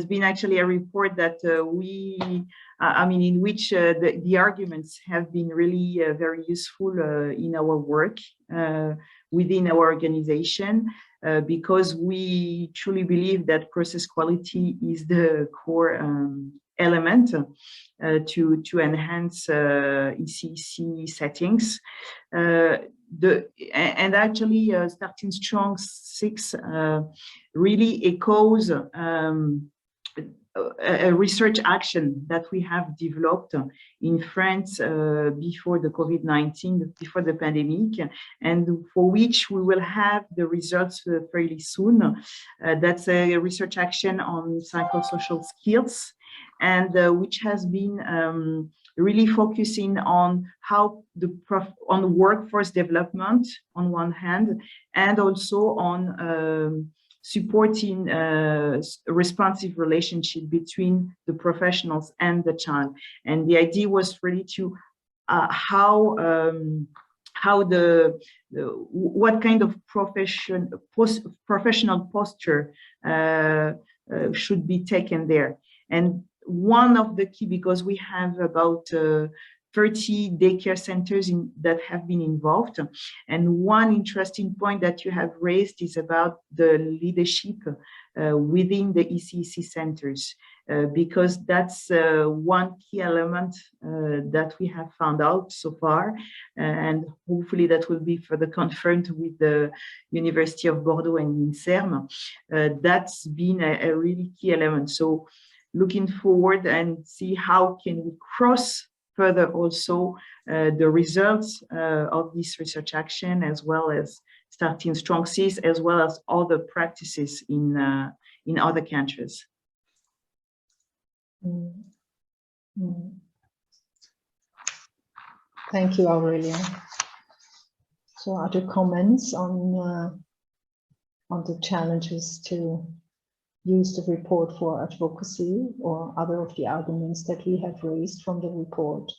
been actually a report that in which the arguments have been really very useful in our work within our organization, because we truly believe that process quality is the core element to enhance ECEC settings. And actually, Starting Strong 6 really echoes a research action that we have developed in France before the COVID-19, before the pandemic, and for which we will have the results fairly soon. That's a research action on psychosocial skills, and which has been really focusing on how on the workforce development on one hand, and also on supporting a responsive relationship between the professionals and the child. And the idea was really to what kind of professional posture should be taken there. And one of the key, because we have about 30 daycare centers that have been involved. And one interesting point that you have raised is about the leadership within the ECEC centers, because that's one key element that we have found out so far. And hopefully that will be further confirmed with the University of Bordeaux and INSERM. That's been a really key element. So looking forward and see how can we cross further also the results of this research action, as well as Starting Strong 6, as well as other practices in other countries. Thank you, Aurelia. So other comments on the challenges to use the report for advocacy, or other of the arguments that we have raised from the report?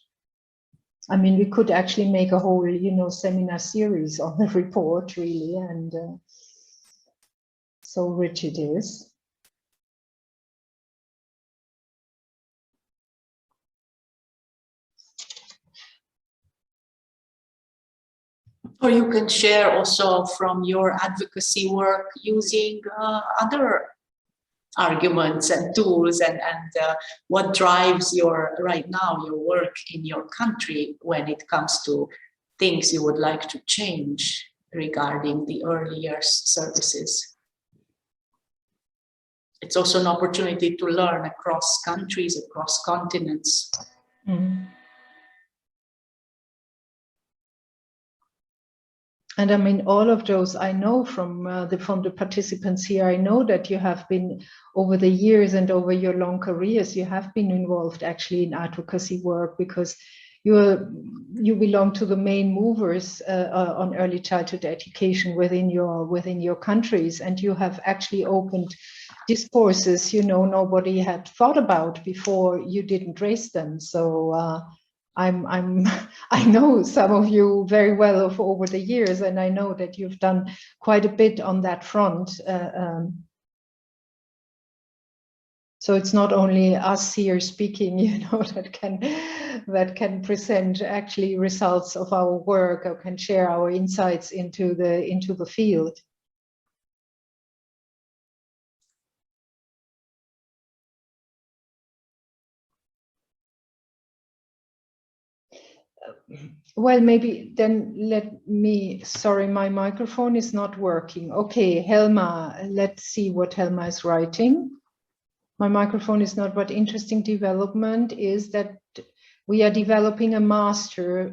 I mean, we could actually make a whole, seminar series on the report, really, and so rich it is. Or you can share also from your advocacy work using other arguments and tools, and what drives right now your work in your country when it comes to things you would like to change regarding the early years services. It's also an opportunity to learn across countries, across continents. Mm-hmm. And I mean, all of those, I know from the participants here, I know that you have been, over the years and over your long careers, you have been involved actually in advocacy work, because you belong to the main movers on early childhood education within your countries, and you have actually opened discourses nobody had thought about before you didn't raise them. So I know some of you very well over the years, and I know that you've done quite a bit on that front. So it's not only us here speaking, that can present actually results of our work, or can share our insights into the field. Well, maybe then let me, sorry, my microphone is not working. Okay, Helma, let's see what Helma is writing. My microphone is not, but interesting development is that we are developing a master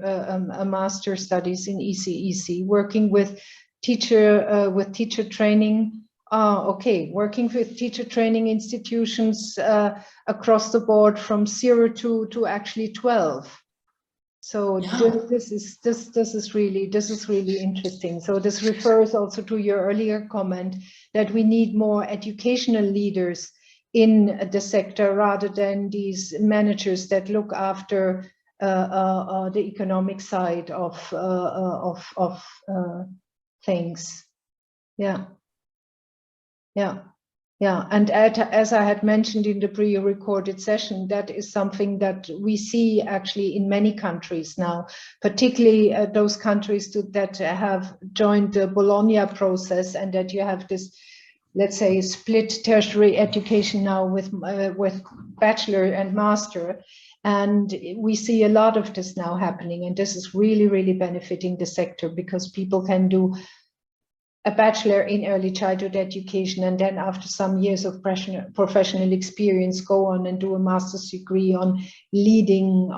studies in ECEC, working with teacher training. Okay, working with teacher training institutions across the board from 0 to actually 12. So yeah. This is really interesting. So this refers also to your earlier comment that we need more educational leaders in the sector rather than these managers that look after the economic side of things. Yeah, yeah. Yeah, and as I had mentioned in the pre-recorded session, that is something that we see actually in many countries now, particularly those countries that have joined the Bologna process, and that you have this, let's say, split tertiary education now with bachelor and master. And we see a lot of this now happening, and this is really, really benefiting the sector because people can do a bachelor in early childhood education, and then after some years of professional experience, go on and do a master's degree on leading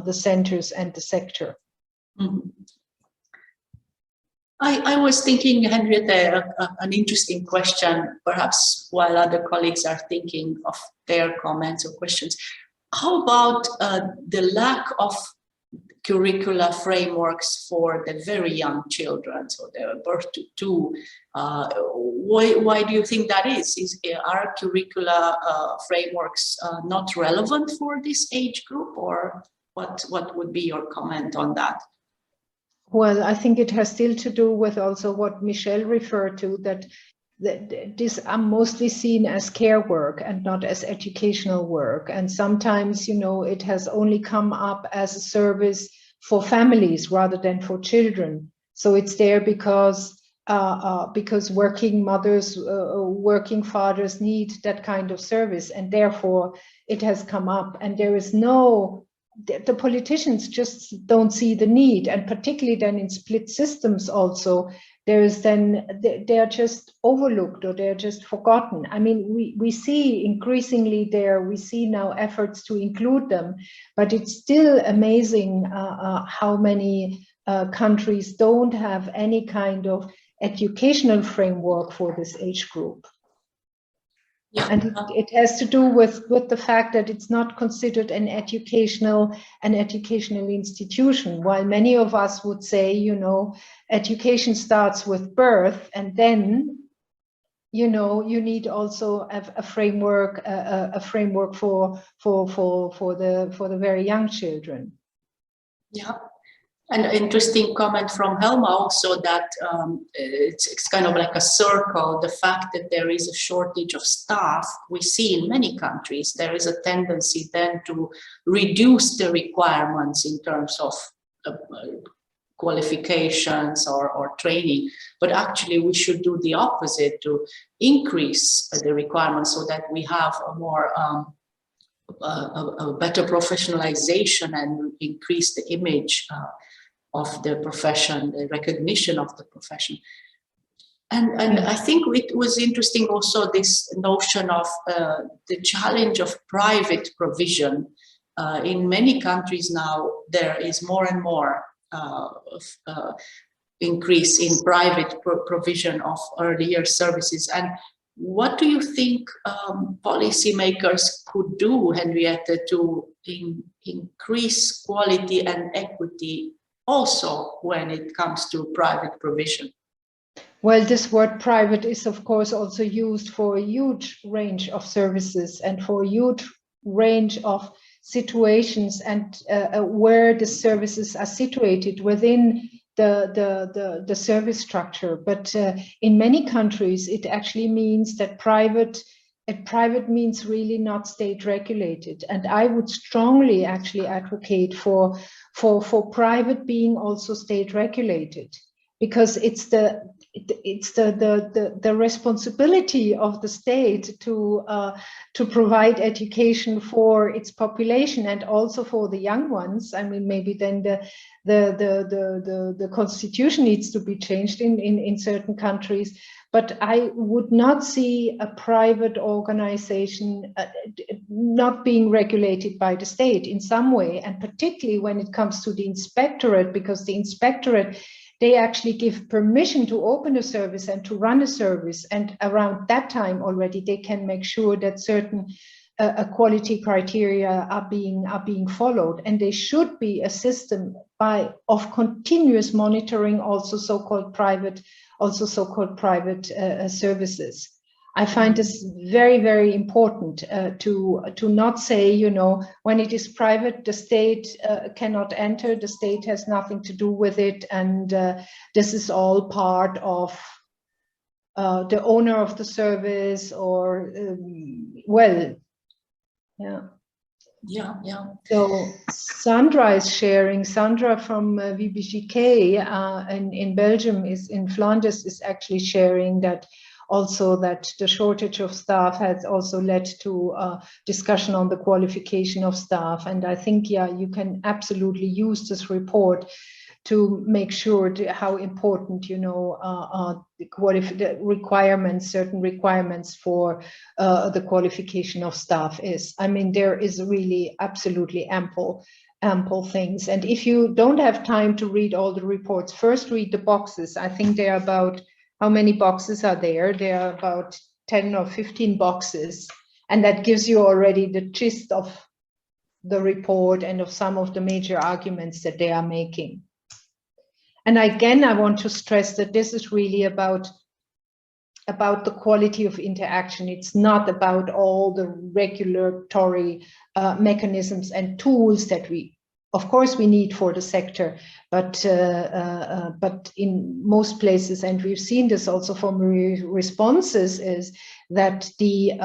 the centers and the sector. Mm-hmm. I was thinking, Henriette, an interesting question, perhaps while other colleagues are thinking of their comments or questions. How about the lack of curricula frameworks for the very young children, so the birth to two? Why do you think that is? Are curricula frameworks not relevant for this age group, or what would be your comment on that? Well, I think it has still to do with also what Michelle referred to, that these are mostly seen as care work and not as educational work. And sometimes, you know, it has only come up as a service for families rather than for children. So it's there because working mothers, working fathers need that kind of service, and therefore it has come up. And there is the politicians just don't see the need, and particularly then in split systems also, they're just overlooked or they're just forgotten. I mean, we see increasingly we see now efforts to include them, but it's still amazing how many countries don't have any kind of educational framework for this age group. Yeah. And it has to do with the fact that it's not considered an educational institution, while many of us would say, you know, education starts with birth, and then, you know, you need also a framework for the very young children. Yeah. And an interesting comment from Helma also, that it's kind of like a circle. The fact that there is a shortage of staff, we see in many countries, there is a tendency then to reduce the requirements in terms of qualifications or training. But actually we should do the opposite, to increase the requirements so that we have a more a better professionalization and increase the image of the profession, the recognition of the profession. And I think it was interesting also this notion of the challenge of private provision. In many countries now, there is more and more increase in private provision of earlier services. And what do you think policymakers could do, Henriette, to increase quality and equity also when it comes to private provision? Well, this word private is of course also used for a huge range of services and for a huge range of situations, and where the services are situated within the service structure. But in many countries, it actually means that private means really not state regulated. And I would strongly actually advocate for private being also state regulated, because it's the responsibility of the state to provide education for its population and also for the young ones. I mean, maybe then the constitution needs to be changed in certain countries. But I would not see a private organization not being regulated by the state in some way, and particularly when it comes to the inspectorate, because the inspectorate, they actually give permission to open a service and to run a service. And around that time already, they can make sure that certain quality criteria are being followed. And there should be a system of continuous monitoring, also so-called private services. I find this very, very important to not say, you know, when it is private, the state cannot enter, the state has nothing to do with it, and this is all part of the owner of the service, or well, yeah. Yeah. So Sandra is sharing. Sandra from VBGK in Belgium, is in Flanders, is actually sharing that also that the shortage of staff has also led to discussion on the qualification of staff. And I think, yeah, you can absolutely use this report to make sure how important, you know, the requirements, certain requirements for the qualification of staff is. I mean, there is really absolutely ample things. And if you don't have time to read all the reports, first read the boxes. I think there are about, how many boxes are there? There are about 10 or 15 boxes. And that gives you already the gist of the report and of some of the major arguments that they are making. And again, I want to stress that this is really about the quality of interaction. It's not about all the regulatory mechanisms and tools that we, of course, we need for the sector, but in most places, and we've seen this also from responses, is that the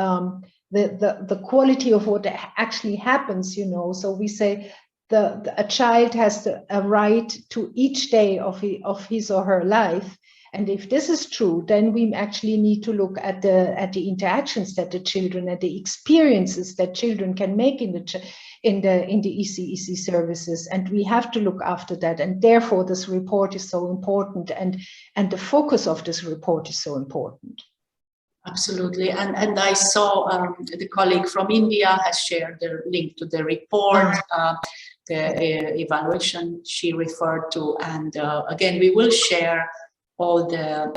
quality of what actually happens, you know. So we say a child has a right to each day of his or her life. And if this is true, then we actually need to look at the interactions that the children and the experiences that children can make in the ECEC services, and we have to look after that. And therefore, this report is so important, and the focus of this report is so important. Absolutely, and I saw the colleague from India has shared the link to the report, the evaluation she referred to, and again, we will share all the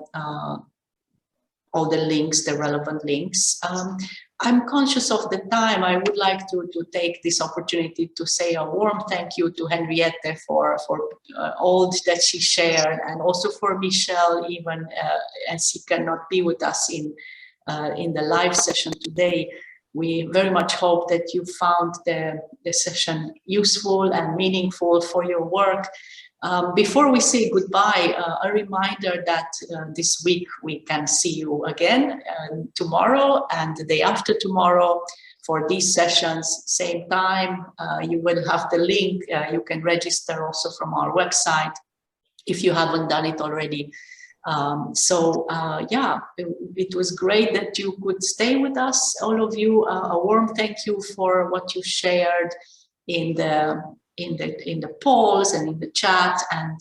links, the relevant links. I'm conscious of the time. I would like to take this opportunity to say a warm thank you to Henriette for all that she shared, and also for Michelle, even as she cannot be with us in the live session today. We very much hope that you found the session useful and meaningful for your work. Before we say goodbye, a reminder that this week we can see you again tomorrow and the day after tomorrow for these sessions, same time. You will have the link. You can register also from our website if you haven't done it already. Yeah, it was great that you could stay with us, all of you. A warm thank you for what you shared in the polls and in the chat. And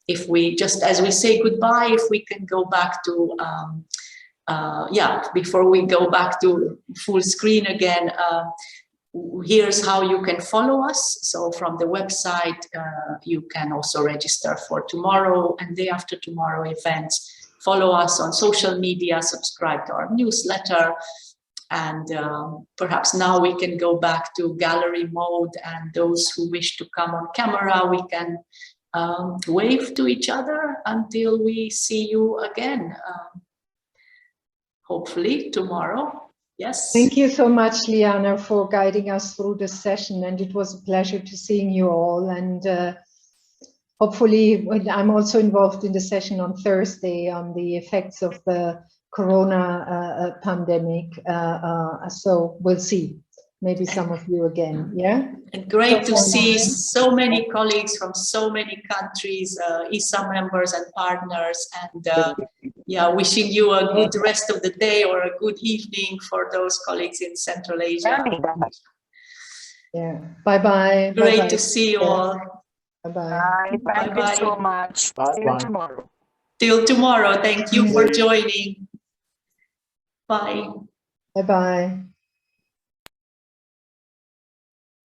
if we just, as we say goodbye, if we can go back to before we go back to full screen again, here's how you can follow us. So from the website, you can also register for tomorrow and day after tomorrow events. Follow us on social media, subscribe to our newsletter, and perhaps now we can go back to gallery mode, and those who wish to come on camera, we can wave to each other until we see you again, hopefully tomorrow. Yes. Thank you so much, Liana, for guiding us through this session, and it was a pleasure to seeing you all. And hopefully, I'm also involved in the session on Thursday on the effects of the Corona pandemic. So we'll see. maybe some of you again. Yeah. And great to So see nice. so many colleagues from so many countries, ISSA members and partners, and yeah, wishing you a good rest of the day or a good evening for those colleagues in Central Asia. Yeah. Bye-bye. Great Bye-bye. to see you all. Bye-bye. Thank you so much. See you tomorrow. Till tomorrow. Thank you for joining. Bye. Bye-bye.